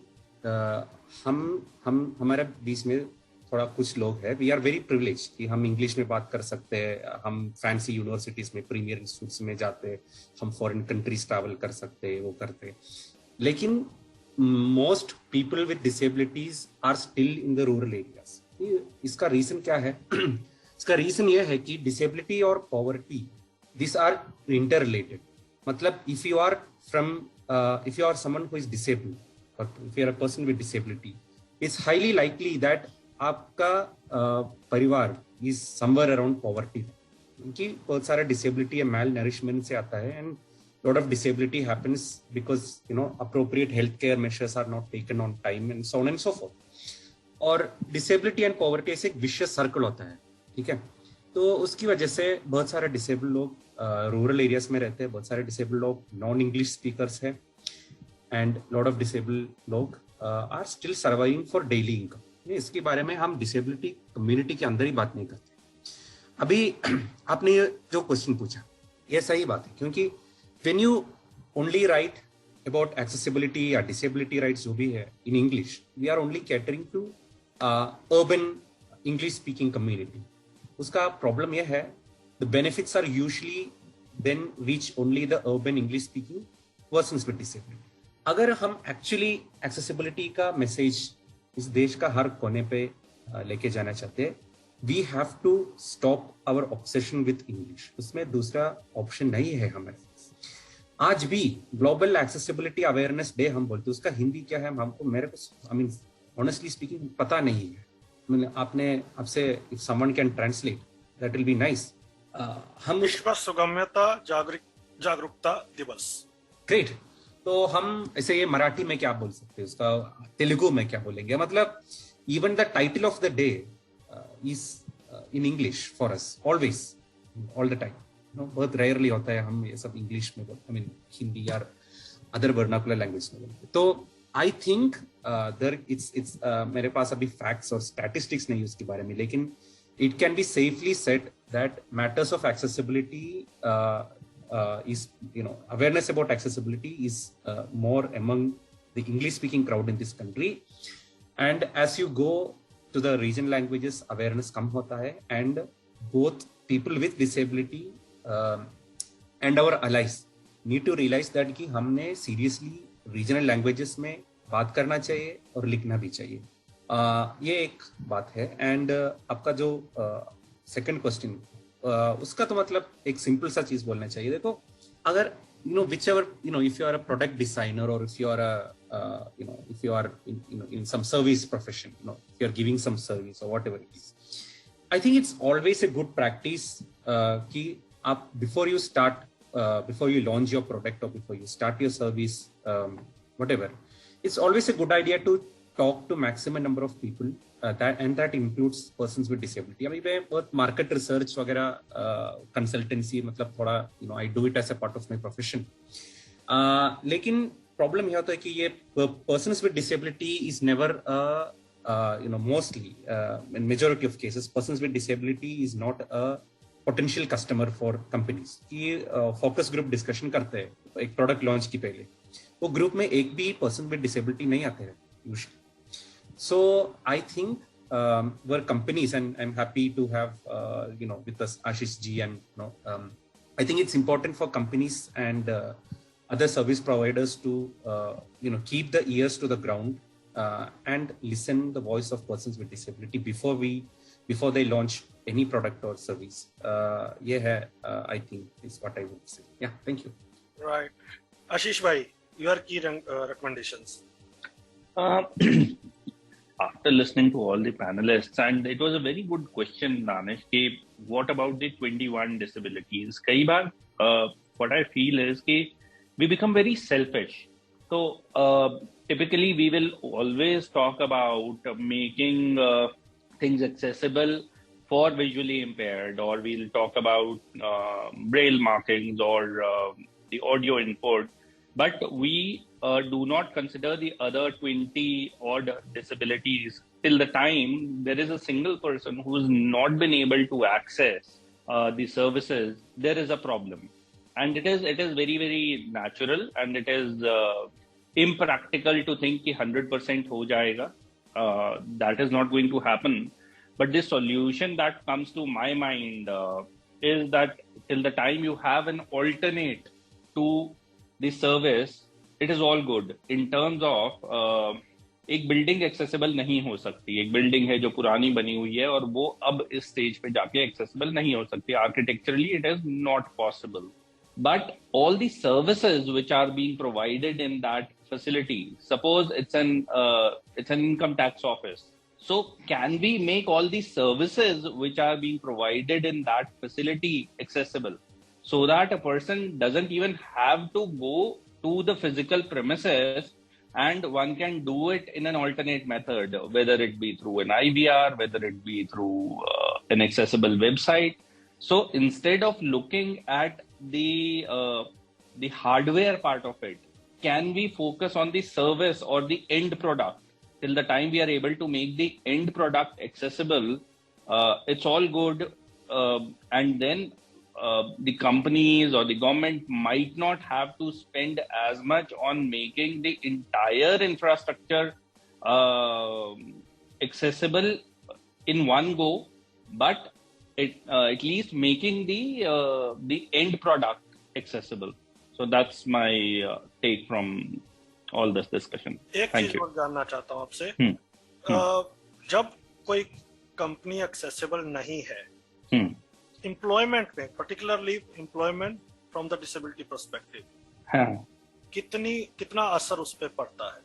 हम हमारे बीच में थोड़ा कुछ लोग हैं, वी आर वेरी प्रिविलेज कि हम इंग्लिश में बात कर सकते हैं, हम फैंसी यूनिवर्सिटीज में, प्रीमियर इंस्टीट्यूट्स में जाते हैं, हम फॉरेन कंट्रीज ट्रैवल कर सकते हैं, वो करते हैं। लेकिन most people with disabilities are still in the rural areas. इसका रीजन क्या है? इसका रीजन ये है कि डिसेबिलिटी और poverty, this are inter related. मतलब if you are someone who is disabled, if you are a person with disability, it's highly likely that आपका परिवार is somewhere around poverty, क्योंकि बहुत सारा disability है mal nourishment से आता है, and lot of disability happens because appropriate healthcare measures are not taken on time and so on and so forth. और disability and poverty ऐसे एक vicious circle होता है, ठीक है? तो उसकी वजह से बहुत सारे disabled लोग rural areas में रहते हैं, बहुत सारे disabled लोग non English speakers हैं, and lot of disabled लोग are still surviving for daily income. इसके बारे में हम डिसेबिलिटी कम्युनिटी के अंदर ही बात नहीं करते। अभी आपने ये जो क्वेश्चन पूछा, ये सही बात है, क्योंकि when you only write about accessibility या disability rights जो भी है in English, we are only catering to urban English speaking community. उसका प्रॉब्लम यह है, the benefits are usually then reach only the urban English speaking persons with disability. अगर हम एक्चुअली एक्सेसिबिलिटी का मैसेज इस देश का हर कोने पे लेके जाना चाहते हैं, we have to stop our obsession with English. उसमें दूसरा ऑप्शन नहीं है हमारे पास। आज भी ग्लोबल एक्सेसिबिलिटी अवेयरनेस डे हम बोलते हैं, उसका हिंदी क्या है हमको, मेरे को आई मीन ऑनेस्टली स्पीकिंग पता नहीं है। आपसे if someone can translate that will be nice. हम विश्व सुगम्यता जागरूकता दिवस। ग्रेट। तो हम ऐसे ये मराठी में क्या बोल सकते हैं, उसका तेलुगु में क्या बोलेंगे? मतलब even the title of the day is in English for us always, all the time. बहुत रेयरली होता है हम ये सब इंग्लिश में बोलते, आई मीन हिंदी या अदर वर्नाकुलर लैंग्वेज में बोलते। तो आई थिंक इट्स मेरे पास अभी फैक्ट्स और स्टैटिस्टिक्स नहीं उसके बारे में, लेकिन it can be safely said that matters of accessibility is awareness about accessibility is more among the English speaking crowd in this country, and as you go to the regional languages awareness kam hota hai, and both people with disability and our allies need to realize that कि हमने seriously regional languages में बात करना चाहिए और लिखना भी चाहिए। ये एक बात है। एंड आपका जो सेकंड क्वेश्चन, उसका तो मतलब एक सिंपल सा चीज बोलना चाहिए। देखो, अगर whichever if you are a product designer or if you are if you are in some service profession, if you are giving some service or whatever it is, I think it's always a good practice कि आप before you launch your product or before you start your service, whatever, it's always a good idea to talk to maximum number of people, that includes persons with disability. अभी मैं बहुत market research वगैरह consultancy, मतलब थोड़ा I do it as a part of my profession. लेकिन problem यह होता है कि ये persons with disability is never mostly in majority of cases persons with disability is not a potential customer for companies. कि focus group discussion करते हैं एक product launch की पहले, वो group में एक भी person with disability नहीं आते हैं usually. So I think were companies, and I'm happy to have with us Ashish ji, and I think it's important for companies and other service providers to keep the ears to the ground and listen the voice of persons with disability before they launch any product or service. I think is what I would say. Yeah, thank you. Right. Ashish bhai, your key recommendations. After listening to all the panelists, and it was a very good question, Danish, what about the 21 disabilities? Kai baar, what I feel is that we become very selfish. So typically we will always talk about making things accessible for visually impaired, or we'll talk about braille markings or the audio input, but we do not consider the other 20 odd disabilities. Till the time there is a single person who's not been able to access the services, there is a problem. And it is very, very natural, and it is impractical to think कि 100% हो जाएगा. That is not going to happen. But the solution that comes to my mind is that till the time you have an alternate to the service, it is all good. In terms of एक बिल्डिंग एक्सेसिबल नहीं हो सकती, एक बिल्डिंग है जो पुरानी बनी हुई है और वो अब इस स्टेज पे जाके एक्सेसिबल नहीं हो सकती. Architecturally it is not possible. But all the services which are being provided in that facility, suppose it's an income tax office. So can we make all the services which are being provided in that facility accessible, so that a person doesn't even have to go to the physical premises, and one can do it in an alternate method, whether it be through an IVR, whether it be through an accessible website. So instead of looking at the hardware part of it, can we focus on the service or the end product? Till the time we are able to make the end product accessible, it's all good. And then the companies or the government might not have to spend as much on making the entire infrastructure accessible in one go, but at least making the end product accessible. So that's my take from all this discussion. एक चीज और जानना चाहता हूँ आपसे. जब कोई कंपनी एक्सेसिबल नहीं है, एम्प्लॉयमेंट में, particularly employment from the disability perspective, कितना असर उस पे पड़ता है?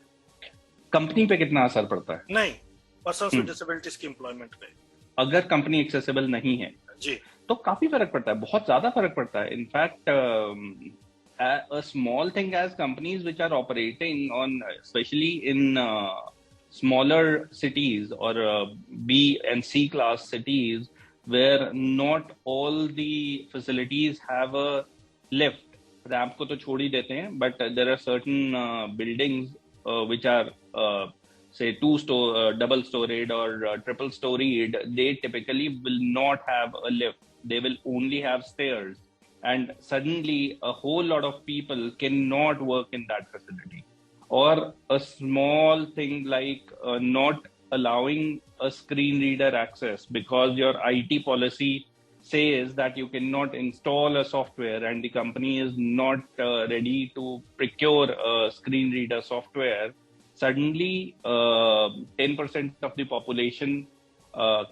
कंपनी पे कितना असर पड़ता है? नहीं, पर्सन्स विद डिसेबिलिटीज की एम्प्लॉयमेंट पे. अगर कंपनी एक्सेसिबल नहीं है जी, तो काफी फर्क पड़ता है, बहुत ज्यादा फर्क पड़ता है. In fact a small thing as companies which are operating on, especially in smaller cities or B and C class cities, where not all the facilities have a lift. Ramp को तो छोड़ ही देते हैं, but there are certain buildings which are say double storied or triple storied. They typically will not have a lift. They will only have stairs. And suddenly a whole lot of people cannot work in that facility. Or a small thing like not allowing a screen reader access because your IT policy says that you cannot install a software and the company is not ready to procure a screen reader software. Suddenly 10% of the population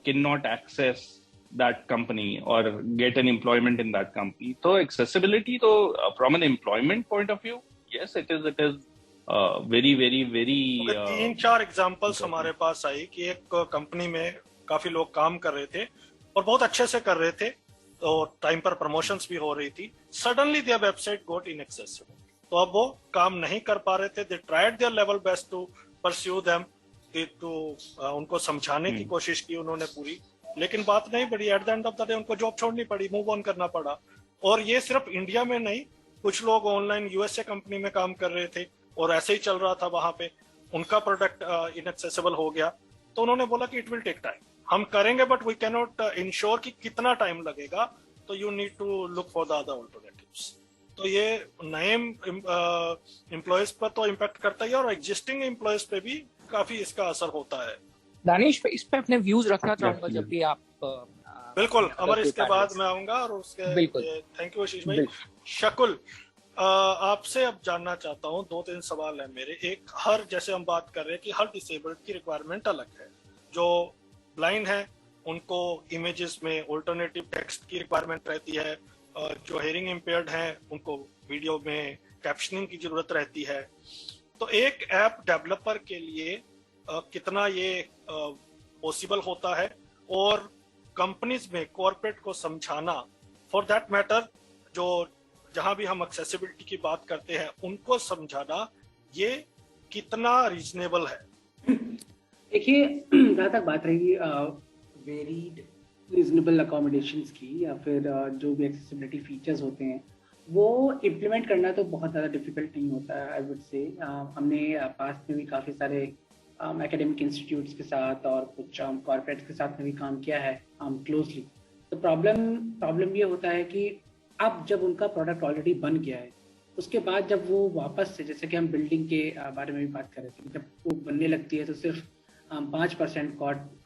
cannot access that company or get an employment in that company. So accessibility, so from an employment point of view, yes, it is very, very, very. 3-4 examples हमारे पास आई कि एक कंपनी में काफी लोग काम कर रहे थे और बहुत अच्छे से कर रहे थे और टाइम पर प्रमोशंस भी हो रही थी. Suddenly their website got inaccessible, तो अब वो काम नहीं कर पा रहे थे. They tried their level best to pursue them, उनको समझाने की कोशिश की उन्होंने पूरी, लेकिन बात नहीं बढ़ी. At the end of the day उनको जॉब छोड़नी पड़ी, मूव ऑन करना पड़ा. और ये सिर्फ इंडिया में नहीं, कुछ लोग ऑनलाइन यूएसए कंपनी में काम कर रहे थे और ऐसे ही चल रहा था वहां पे, उनका प्रोडक्ट इनएक्सेसिबल हो गया. तो उन्होंने बोला कि इट विल टेक टाइम, हम करेंगे but we can not ensure कि कितना टाइम लगेगा, तो you need to look for the other alternatives. तो ये नए एम्प्लॉयज पर तो इम्पैक्ट करता ही है और एग्जिस्टिंग एम्प्लॉयज पे भी काफी इसका असर होता है. दानिश, इस पे अपने व्यूज रखना चाहूंगा जब भी आप. बिल्कुल, अमर इसके बाद मैं आऊंगा और उसके. थैंक यू आशीष भाई. शकुल, आपसे अब जानना चाहता हूँ, 2-3 सवाल है मेरे। एक, हर जैसे हम बात कर रहे हैं कि हर डिसेबल्ड की रिक्वायरमेंट अलग है। जो ब्लाइंड है उनको इमेजेस में ऑल्टरनेटिव टेक्स्ट की रिक्वायरमेंट रहती है, जो हेयरिंग इम्पेयर्ड हैं उनको वीडियो में कैप्शनिंग की जरूरत रहती है। तो एक ऐप डेवलपर के लिए कितना ये पॉसिबल होता है, और कंपनीज में कॉर्पोरेट को समझाना, फॉर दैट मैटर जो जहां भी हम एक्सेसिबिलिटी की बात करते हैं उनको समझाना, ये कितना रीजनेबल है? देखिए, जहाँ तक बात रही वेरीड रीजनेबल अकोमोडेशंस की, या फिर जो भी एक्सेसिबिलिटी फीचर्स होते हैं वो इम्प्लीमेंट करना तो बहुत ज़्यादा डिफिकल्ट नहीं होता है, आई वुड से। हमने पास्ट में भी काफ़ी सारे एकेडमिक इंस्टीट्यूट्स के साथ और कुछ कॉर्पोरेट्स के साथ में भी काम किया है क्लोजली। तो प्रॉब्लम ये होता है कि अब जब उनका प्रोडक्ट ऑलरेडी बन गया है, उसके बाद जब वो वापस से, जैसे कि हम बिल्डिंग के बारे में भी बात कर रहे थे, जब वो बनने लगती है तो सिर्फ 5%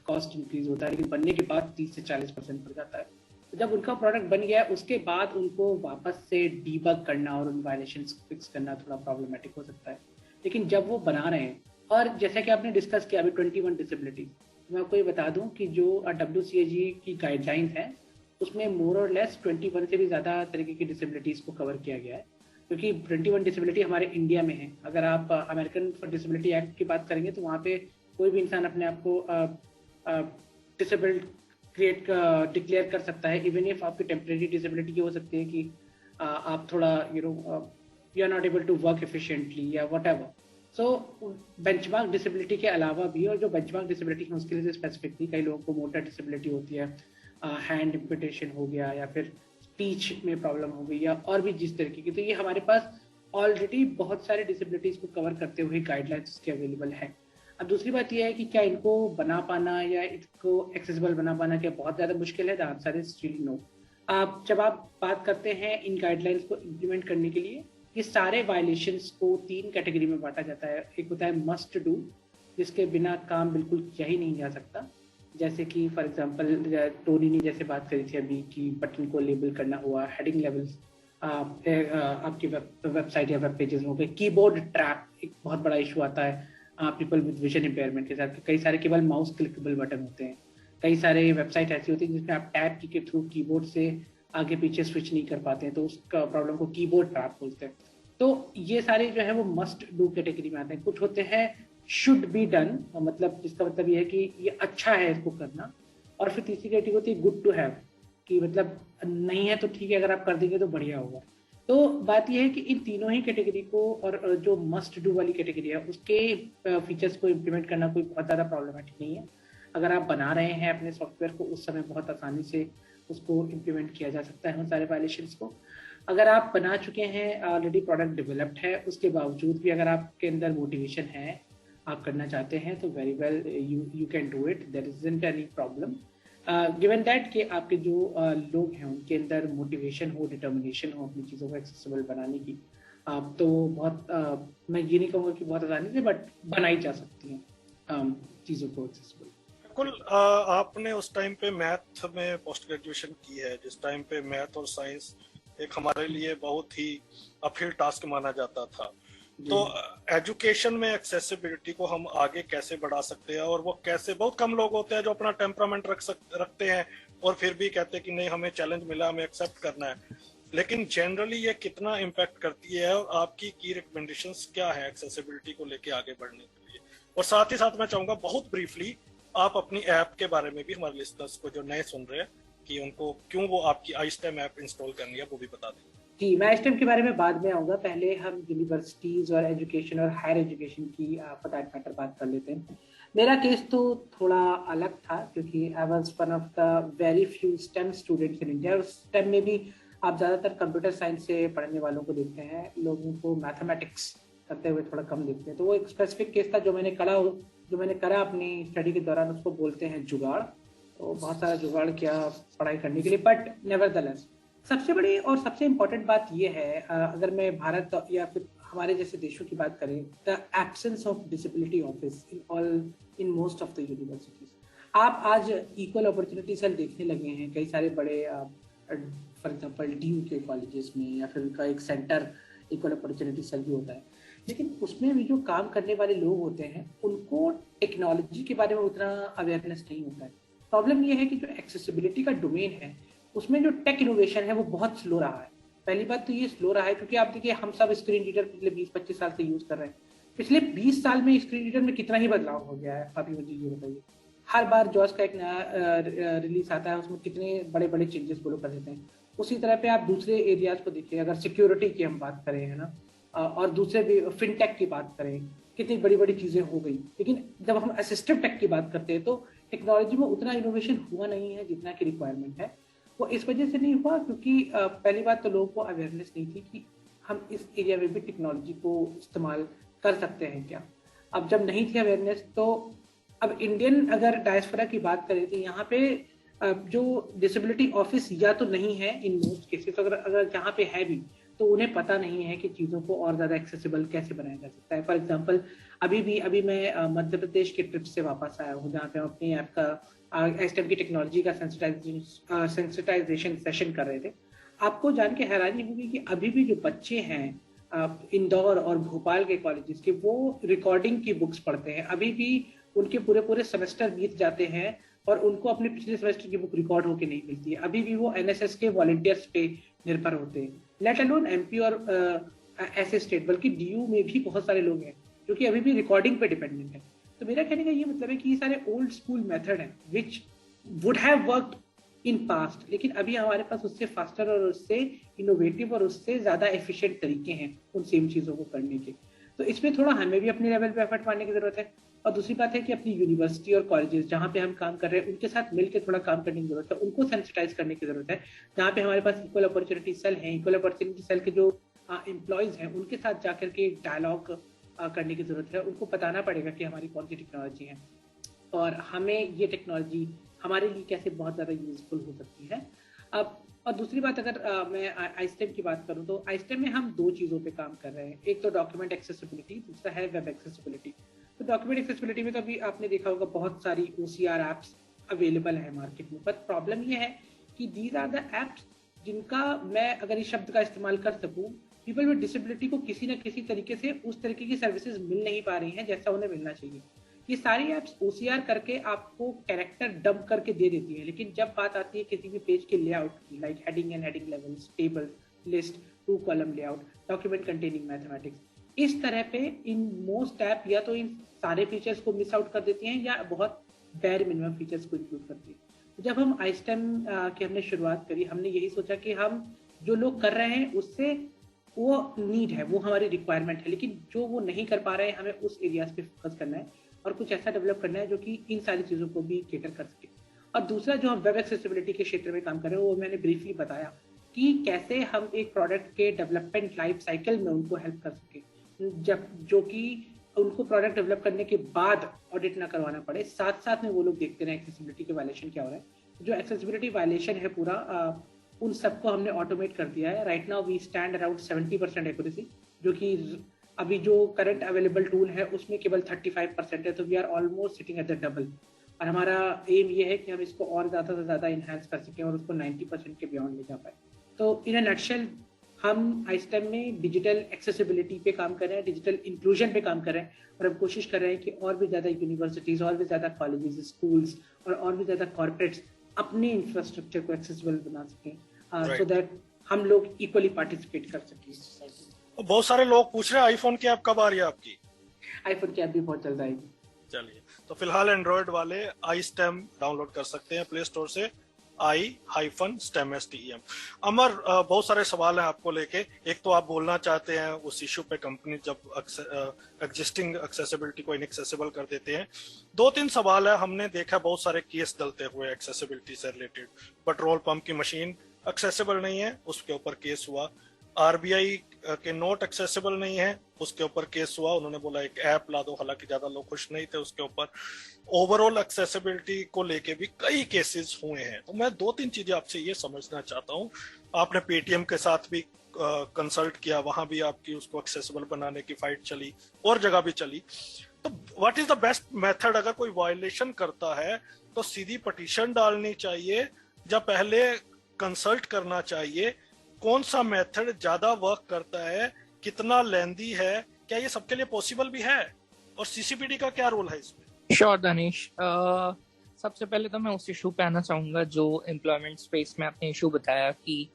कॉस्ट इंक्रीज होता है, लेकिन बनने के बाद 30 से 40% बढ़ जाता है। तो जब उनका प्रोडक्ट बन गया है उसके बाद उनको वापस से डीबग करना और उन वायलेशंस को फिक्स करना थोड़ा प्रॉब्लमेटिक हो सकता है। लेकिन जब वो बना रहे हैं, और जैसे कि आपने डिस्कस किया अभी 21 डिसेबिलिटीज, मैं आपको ये बता दूं कि जो WCAG की गाइडलाइंस हैं उसमें मोर और लेस 21 से भी ज़्यादा तरीके की डिसेबिलिटीज़ को कवर किया गया है, क्योंकि 21 डिसेबिलिटी हमारे इंडिया में है। अगर आप अमेरिकन डिसेबिलिटी एक्ट की बात करेंगे तो वहाँ पे कोई भी इंसान अपने आप को डिसेबल्ड डिक्लेयर कर सकता है, इवन इफ आपकी टेम्परेरी डिसेबिलिटी ये हो सकती है कि आप थोड़ा you are not able to work efficiently या whatever. So benchmark disability के अलावा भी, और जो बेंचमार्क डिसेबिलिटी है उसके लिए स्पेसिफिक थी, कई लोगों को मोटर डिसेबिलिटी होती है, हैंड इम्पिटेशन हो गया, या फिर स्पीच में प्रॉब्लम हो गई, या और भी जिस तरीके की। तो ये हमारे पास ऑलरेडी बहुत सारे डिसेबिलिटीज को कवर करते हुए गाइडलाइंस इसके अवेलेबल है। अब दूसरी बात यह है कि क्या इनको बना पाना या इसको एक्सेसिबल बना पाना क्या बहुत ज़्यादा मुश्किल है? The answer is really no. जब आप बात करते हैं इन गाइडलाइंस को इम्प्लीमेंट करने के लिए, ये सारे वायलेशंस को 3 कैटेगरी में बांटा जाता है। एक होता है मस्ट डू, जिसके बिना काम बिल्कुल किया ही नहीं जा सकता, जैसे कि फॉर एग्जांपल टोनी ने जैसे बात करी थी अभी कि बटन को लेबल करना हुआ, हेडिंग लेवल्स आपकी वेबसाइट या वेब पेजेस हो गए, कीबोर्ड ट्रैप एक बहुत बड़ा इशू आता है पीपल विद विजन इम्पेयरमेंट के साथ। कई सारे केवल माउस क्लिकेबल बटन होते हैं, कई सारे वेबसाइट ऐसी होती है जिसमें आप टैप की के थ्रू कीबोर्ड से आगे पीछे स्विच नहीं कर पाते हैं, तो उस प्रॉब्लम को कीबोर्ड ट्रैप बोलते हैं। तो ये सारे जो है वो मस्ट डू कैटेगरी में आते हैं। कुछ होते हैं शुड बी डन, मतलब जिसका मतलब ये है कि ये अच्छा है इसको करना। और फिर तीसरी कैटेगरी होती है गुड टू हैव, कि मतलब नहीं है तो ठीक है, अगर आप कर देंगे तो बढ़िया होगा। तो बात यह है कि इन तीनों ही कैटेगरी को, और जो मस्ट डू वाली कैटेगरी है उसके फीचर्स को इम्प्लीमेंट करना कोई बहुत ज़्यादा प्रॉब्लमेटिक नहीं है। अगर आप बना रहे हैं अपने सॉफ्टवेयर को, उस समय बहुत आसानी से उसको इम्प्लीमेंट किया जा सकता है उन सारे वायलेशंस को। अगर आप बना चुके हैं, ऑलरेडी प्रोडक्ट डेवलप्ड है, उसके बावजूद भी अगर आपके अंदर मोटिवेशन है, आप करना चाहते हैं, तो very well you can do it, there isn't any problem. Given that कि आपके जो लोग हैं उनके अंदर मोटिवेशन हो, डिटर्मिनेशन हो अपनी चीज़ों को एक्सेसिबल बनाने की, तो बहुत मैं ये नहीं कहूँगा कि बहुत आसानी से, बट बनाई जा सकती हैं चीज़ों को एक्सेसिबल। बिल्कुल। आपने उस टाइम पे मैथ में पोस्ट ग्रेजुएशन की है, जिस टाइम पे मैथ और साइंस एक हमारे लिए बहुत ही अपहिल टास्क माना जाता था। तो एजुकेशन में एक्सेसिबिलिटी को हम आगे कैसे बढ़ा सकते हैं, और वो कैसे? बहुत कम लोग होते हैं जो अपना टेम्परामेंट रखते हैं और फिर भी कहते हैं कि नहीं, हमें चैलेंज मिला, हमें एक्सेप्ट करना है। लेकिन जनरली ये कितना इम्पैक्ट करती है, और आपकी की रिकमेंडेशंस क्या है एक्सेसिबिलिटी को लेके आगे बढ़ने के लिए? और साथ ही साथ मैं चाहूंगा बहुत ब्रीफली आप अपनी ऐप के बारे में भी हमारे लिस्टर्स को जो नए सुन रहे हैं कि उनको क्यों वो आपकी iSTEM ऐप इंस्टॉल करनी है, वो भी बता दें। जी, मैं iSTEM के बारे में बाद में आऊँगा। पहले हम यूनिवर्सिटीज़ और एजुकेशन और हायर एजुकेशन की फॉर दैट मैटर बात कर लेते हैं। मेरा केस तो थोड़ा अलग था, क्योंकि I was one of the very few STEM students in India. और STEM में भी आप ज़्यादातर कंप्यूटर साइंस से पढ़ने वालों को देखते हैं, लोगों को मैथमेटिक्स करते हुए थोड़ा कम देखते हैं। तो वो एक स्पेसिफिक केस था जो मैंने करा अपनी स्टडी के दौरान, उसको बोलते हैं जुगाड़। तो बहुत सारा जुगाड़ किया पढ़ाई करने के लिए, बट नेवरदलेस सबसे बड़ी और सबसे इम्पोर्टेंट बात यह है, अगर मैं भारत या फिर हमारे जैसे देशों की बात करें, the absence of disability office in most of the universities. आप आज इक्वल अपॉर्चुनिटी सेल देखने लगे हैं कई सारे बड़े, फॉर एग्जांपल DU के कॉलेजेस में, या फिर उनका एक सेंटर इक्वल अपॉर्चुनिटी सेल भी होता है, लेकिन उसमें भी जो काम करने वाले लोग होते हैं उनको टेक्नोलॉजी के बारे में उतना अवेयरनेस नहीं होता है। प्रॉब्लम ये है कि जो एक्सेसिबिलिटी का डोमेन है उसमें जो टेक इनोवेशन है वो बहुत स्लो रहा है। पहली बात तो ये स्लो रहा है क्योंकि आप देखिए हम सब स्क्रीन रीडर पिछले 20-25 साल से यूज कर रहे हैं। पिछले 20 साल में स्क्रीन रीडर में कितना ही बदलाव हो गया है, अभी मुझे ये बताइए। हर बार जॉस का एक नया रिलीज आता है उसमें कितने बड़े बड़े चेंजेस वो लोग कर देते हैं। उसी तरह पे आप दूसरे एरियाज को देखिए, अगर सिक्योरिटी की हम बात करें है ना, और दूसरे भी फिनटेक की बात करें, कितनी बड़ी बड़ी चीजें हो गई। लेकिन जब हम असिस्टिव टेक की बात करते हैं तो टेक्नोलॉजी में उतना इनोवेशन हुआ नहीं है जितना की रिक्वायरमेंट है। वो इस वजह से नहीं हुआ क्योंकि पहली बात तो लोगों को अवेयरनेस नहीं थी कि हम इस एरिया में भी टेक्नोलॉजी को इस्तेमाल कर सकते हैं क्या। अब जब नहीं थी अवेयरनेस तो अब इंडियन अगर डायस्पोरा की बात करें तो यहाँ पे जो डिसेबिलिटी ऑफिस या तो नहीं है इन मोस्ट केसेस, अगर जहाँ पे है भी तो उन्हें पता नहीं है कि चीज़ों को और ज़्यादा एक्सेसिबल कैसे बनाया जा सकता है। फॉर एग्जांपल अभी मैं मध्य प्रदेश के ट्रिप से वापस आया हूँ जहाँ पे हम अपनी ऐप का एस्टेम की टेक्नोलॉजी का सेंसिटाइजेशन सेशन कर रहे थे। आपको जान के हैरानी होगी कि अभी भी जो बच्चे हैं इंदौर और भोपाल के कॉलेजेस के, वो रिकॉर्डिंग की बुक्स पढ़ते हैं। अभी भी उनके पूरे सेमेस्टर बीत जाते हैं और उनको अपने पिछले सेमेस्टर की बुक रिकॉर्ड होके नहीं मिलती है। अभी भी वो एनएसएस के वॉलंटियर्स पे निर्भर होते हैं, लेट अलोन एमपी और ऐसे स्टेट, बल्कि डीयू में भी बहुत सारे लोग हैं जो कि अभी भी रिकॉर्डिंग पे डिपेंडेंट है। तो मेरा कहने का ये मतलब है कि ये सारे ओल्ड स्कूल मेथड हैं which would have worked in past, लेकिन अभी हमारे पास उससे फास्टर और उससे इनोवेटिव और उससे ज्यादा एफिशिएंट तरीके हैं उन सेम चीजों को करने के। तो इसमें थोड़ा हमें भी अपने लेवल पे एफर्ट मारने की जरूरत है। और दूसरी बात है कि अपनी यूनिवर्सिटी और कॉलेजेस जहाँ पे हम काम कर रहे हैं उनके साथ मिलकर थोड़ा काम करने की जरूरत है, उनको सेंसिटाइज करने की जरूरत है। जहाँ पे हमारे पास इक्वल अपॉर्चुनिटी सेल है, इक्वल अपॉर्चुनिटी सेल के जो एम्प्लॉयज हैं उनके साथ जाकर के डायलॉग करने की जरूरत है। उनको बताना पड़ेगा कि हमारी कौन सी टेक्नोलॉजी है और हमें ये टेक्नोलॉजी हमारे लिए कैसे बहुत ज़्यादा यूजफुल हो सकती है। अब और दूसरी बात अगर मैं आईस्टेम की बात करूं तो आईस्टेम में हम दो चीज़ों पे काम कर रहे हैं, एक तो डॉक्यूमेंट एक्सेसिबिलिटी, दूसरा है वेब एक्सेसिबिलिटी। तो डॉक्यूमेंट एक्सेसिबिलिटी में तो अभी आपने देखा होगा बहुत सारी OCR एप्स अवेलेबल है मार्केट में, पर प्रॉब्लम ये है कि दीज आर द एप्स जिनका मैं अगर इस शब्द का इस्तेमाल कर सकूं, पीपल विद डिसेबिलिटी को किसी न किसी तरीके से उस तरीके की सर्विसेज मिल नहीं पा रही हैं जैसा उन्हें मिलना चाहिए। ये सारी एप्स OCR करके आपको कैरेक्टर डंप करके दे देती है, लेकिन जब बात आती है किसी भी पेज के लेआउट की, like heading and heading levels, table, list, 2 column layout, document containing mathematics, इस तरह पे इन मोस्ट ऐप या तो इन सारे फीचर्स को मिस आउट कर देती हैं या बहुत बेयर मिनिमम फीचर्स को इंक्लूड करती है। जब हम आईस्टेम की हमने शुरुआत करी, हमने यही सोचा कि हम जो लोग कर रहे हैं उससे वो नीड है, वो हमारी रिक्वायरमेंट है, लेकिन जो वो नहीं कर पा रहे हैं हमें उस एरियाज पे फोकस करना है और कुछ ऐसा डेवलप करना है जो कि इन सारी चीज़ों को भी कैटर कर सके। और दूसरा जो हम वेब एक्सेसिबिलिटी के क्षेत्र में काम कर रहे हैं वो मैंने ब्रीफली बताया कि कैसे हम एक प्रोडक्ट के डेवलपमेंट लाइफ साइकिल में उनको हेल्प कर सके, जब जो कि उनको प्रोडक्ट डेवलप करने के बाद ऑडिट ना करवाना पड़े, साथ साथ में वो लोग देखते रहे एक्सेसिबिलिटी के वायलेशन क्या हो रहा है। जो एक्सेसिबिलिटी वायलेशन है पूरा उन सबको हमने ऑटोमेट कर दिया है। Right now we stand around 70% accuracy, जो कि अभी जो करंट अवेलेबल टूल है उसमें केवल 35% है, तो we are almost sitting at the double. और हमारा एम ये है कि हम इसको और ज़्यादा से ज़्यादा इन्हांस कर सकें और उसको 90% के बियॉन्ड ले जा पाए। तो इन अ नटशेल हम आईस्टेम में डिजिटल एक्सेसिबिलिटी पे काम कर रहे हैं, डिजिटल इंक्लूजन पे काम कर रहे हैं और हम कोशिश कर रहे हैं कि और भी ज़्यादा यूनिवर्सिटीज़, और भी ज़्यादा कॉलेजेस, स्कूल्स और भी ज़्यादा कॉर्पोरेट्स अपने इंफ्रास्ट्रक्चर को एक्सेसिबल बना सकें सो दैट हम लोग इक्वली पार्टिसिपेट कर सकें। बहुत सारे लोग पूछ रहे हैं आईफोन की ऐप कब आ रही है आपकी? आईफोन की ऐप भी बहुत जल्द आएगी। चलिए, तो फिलहाल एंड्रॉइड वाले iStem डाउनलोड कर सकते हैं प्ले स्टोर से, i-STEM STEM। अमर, बहुत सारे सवाल हैं आपको लेके। एक तो आप बोलना चाहते हैं उस इश्यू पे कंपनी जब एग्जिस्टिंग एक्सेसिबिलिटी को इनएक्सेसिबल कर देते हैं। 2-3 सवाल है, हमने देखा बहुत सारे केस डलते हुए एक्सेसिबिलिटी से रिलेटेड। पेट्रोल पंप की मशीन एक्सेसिबल नहीं है, उसके ऊपर केस हुआ। RBI के नोट एक्सेसिबल नहीं है, उसके ऊपर केस हुआ। उन्होंने बोला एक ऐप ला दो, हालांकि ज्यादा लोग खुश नहीं थे उसके ऊपर। ओवरऑल एक्सेसिबिलिटी को लेके भी कई केसेस हुए हैं। तो मैं 2-3 चीजें आपसे ये समझना चाहता हूँ। आपने पेटीएम के साथ भी कंसल्ट किया, वहां भी आपकी उसको एक्सेसिबल बनाने की फाइट चली और जगह भी चली। तो what is the best method? अगर कोई वायलेशन करता है तो सीधी पटिशन डालनी चाहिए या पहले कंसल्ट करना चाहिए? कौन सा मेथड ज्यादा वर्क करता है कितना लेंदी है, क्या ये सबके लिए पॉसिबल भी है, और सीसीपीडी का क्या रोल है इसमें? श्योर दानिश, सबसे पहले तो मैं उस इशू पे आना चाहूंगा जो एम्प्लॉयमेंट स्पेस में आपने इशू बताया कि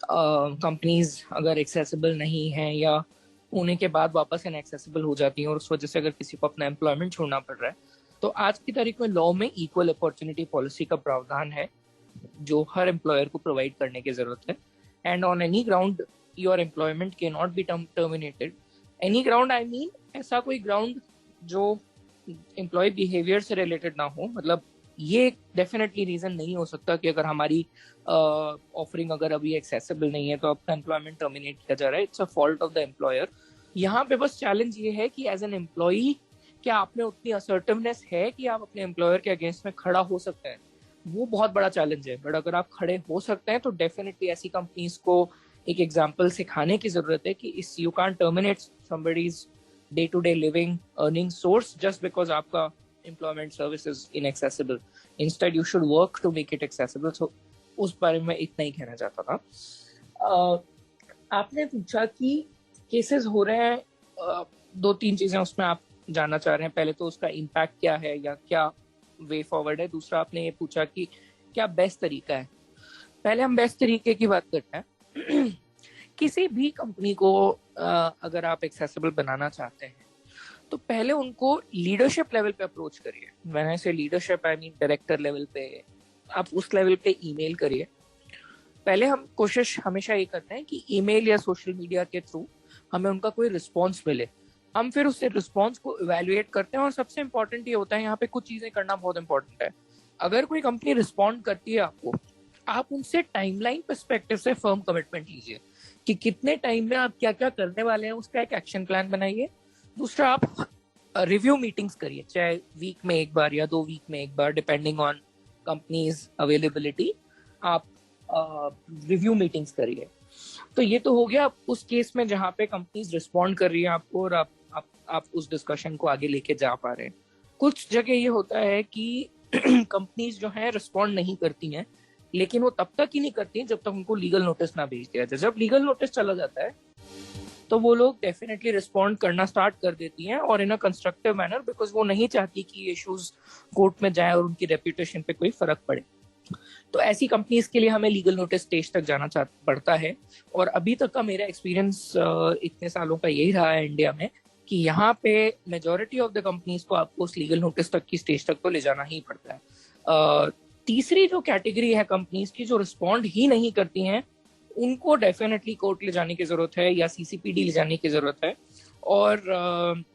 कंपनीज अगर एक्सेसिबल नहीं है या होने के बाद वापस इनएक्सेसिबल हो जाती हैं और उस वजह से अगर किसी को अपना एम्प्लॉयमेंट छोड़ना पड़ रहा है, तो आज की तारीख में लॉ में इक्वल अपॉर्चुनिटी पॉलिसी का प्रावधान है जो हर एम्प्लॉयर को प्रोवाइड करने की जरूरत है। And on any ground your employment can not be terminated. Any ground I mean ऐसा कोई ग्राउंड जो एम्प्लॉय बिहेवियर से रिलेटेड ना हो। मतलब ये डेफिनेटली रीजन नहीं हो सकता कि अगर हमारी ऑफरिंग अगर अभी एक्सेसिबल नहीं है तो आपका एम्प्लॉयमेंट टर्मिनेट किया जा रहा है। It's a fault of the employer. यहाँ पे बस चैलेंज ये है कि एज एन एम्प्लॉई क्या आप में उतनी असर्टिवनेस है कि आप अपने एम्प्लॉयर के अगेंस्ट में खड़ा हो सकते हैं, वो बहुत बड़ा चैलेंज है। बट अगर आप खड़े हो सकते हैं तो डेफिनेटली ऐसी कंपनीज को एक एग्जाम्पल सिखाने की जरूरत है कि इस you can terminate somebody's day to day living earning source just because आपका employment service is inaccessible. Instead, you should work to make it accessible. So, उस बारे में इतना ही कहना चाहता था। आपने पूछा कि केसेस हो रहे हैं, दो तीन चीजें उसमें आप जानना चाह रहे हैं। पहले तो उसका इम्पैक्ट क्या है या क्या वे फॉरवर्ड है। दूसरा आपने ये पूछा कि क्या बेस्ट तरीका है। पहले हम बेस्ट तरीके की बात करते हैं। किसी भी कंपनी को अगर आप एक्सेसिबल बनाना चाहते हैं तो पहले उनको लीडरशिप लेवल पे अप्रोच करिए। मैंने से leadership I mean director level पे, आप उस लेवल पे ईमेल करिए। पहले हम कोशिश हमेशा ये करते हैं कि ईमेल या सोशल मीडिया के थ्रू हमें उनका कोई रिस्पॉन्स मिले। हम फिर उससे रिस्पॉन्स को इवेल्युएट करते हैं और सबसे इम्पोर्टेंट ये होता है, यहाँ पे कुछ चीजें करना बहुत इंपॉर्टेंट है। अगर कोई कंपनी रिस्पॉन्ड करती है आपको, आप उनसे टाइमलाइन पर्सपेक्टिव से फर्म कमिटमेंट लीजिए कि कितने टाइम में आप क्या क्या करने वाले हैं, उसका एक एक्शन प्लान बनाइए। दूसरा, आप रिव्यू मीटिंग्स करिए, चाहे वीक में एक बार या 2 वीक में एक बार, डिपेंडिंग ऑन कंपनीज अवेलेबिलिटी। आप रिव्यू मीटिंग्स करिए। तो ये तो हो गया उस केस में जहाँ पे कंपनीज रिस्पॉन्ड कर रही है आपको और आप उस डिस्कशन को आगे लेके जा पा रहे हैं। कुछ जगह ये होता है कि कंपनीज जो है रिस्पॉन्ड नहीं करती हैं, लेकिन वो तब तक ही नहीं करती जब तक उनको लीगल नोटिस ना भेज दिया जाए। जब लीगल नोटिस चला जाता है तो वो लोग डेफिनेटली रिस्पॉन्ड करना स्टार्ट कर देती हैं और इन अ कंस्ट्रक्टिव मैनर, बिकॉज वो नहीं चाहती कि इश्यूज कोर्ट में जाए और उनकी रेपुटेशन पे कोई फर्क पड़े। तो ऐसी कंपनीज के लिए हमें लीगल नोटिस स्टेज तक जाना पड़ता है। और अभी तक का मेरा एक्सपीरियंस इतने सालों का यही रहा है इंडिया में कि यहाँ पे मेजोरिटी ऑफ द कंपनीज को आपको उस लीगल नोटिस तक की स्टेज तक तो ले जाना ही पड़ता है। तीसरी जो कैटेगरी है कंपनीज की जो रिस्पॉन्ड ही नहीं करती हैं, उनको डेफिनेटली कोर्ट ले जाने की जरूरत है या सीसीपीडी ले जाने की जरूरत है। और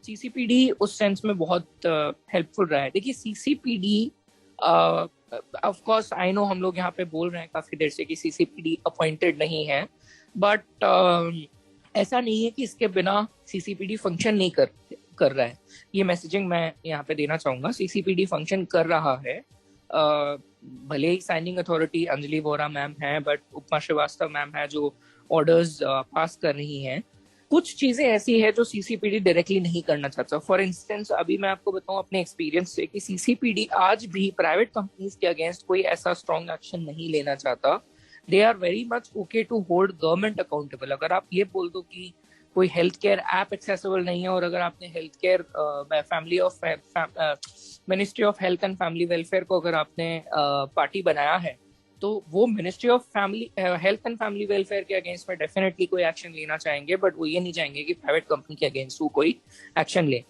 सीसीपीडी उस सेंस में बहुत हेल्पफुल रहा है। देखिए, सीसीपीडी ऑफ कोर्स आई नो हम लोग यहाँ पे बोल रहे हैं काफी देर से कि सीसीपीडी अपॉइंटेड नहीं है, बट ऐसा नहीं है कि इसके बिना सीसीपीडी फंक्शन नहीं कर रहा है। ये मैसेजिंग मैं यहाँ पे देना चाहूंगा। सीसीपीडी फंक्शन कर रहा है। भले ही signing authority Anjali Vora ma'am है, बट उपमा श्रीवास्तव मैम है जो ऑर्डर्स पास कर रही हैं। कुछ चीजें ऐसी है जो सीसीपीडी डायरेक्टली नहीं करना चाहता। फॉर इंस्टेंस, अभी मैं आपको बताऊं अपने एक्सपीरियंस से कि सीसीपीडी आज भी प्राइवेट कंपनीज के अगेंस्ट कोई ऐसा स्ट्रॉन्ग एक्शन नहीं लेना चाहता। They are very much okay to hold government accountable. अगर आप ये बोल दो कि कोई हेल्थ केयर ऐप एक्सेसिबल नहीं है और अगर आपने health care family of ministry of health and family welfare को अगर आपने पार्टी बनाया है, तो वो ministry of family health and family welfare के अगेंस्ट में डेफिनेटली कोई एक्शन लेना चाहेंगे, बट वो ये नहीं चाहेंगे कि प्राइवेट कंपनी के अगेंस्ट वो कोई एक्शन ले।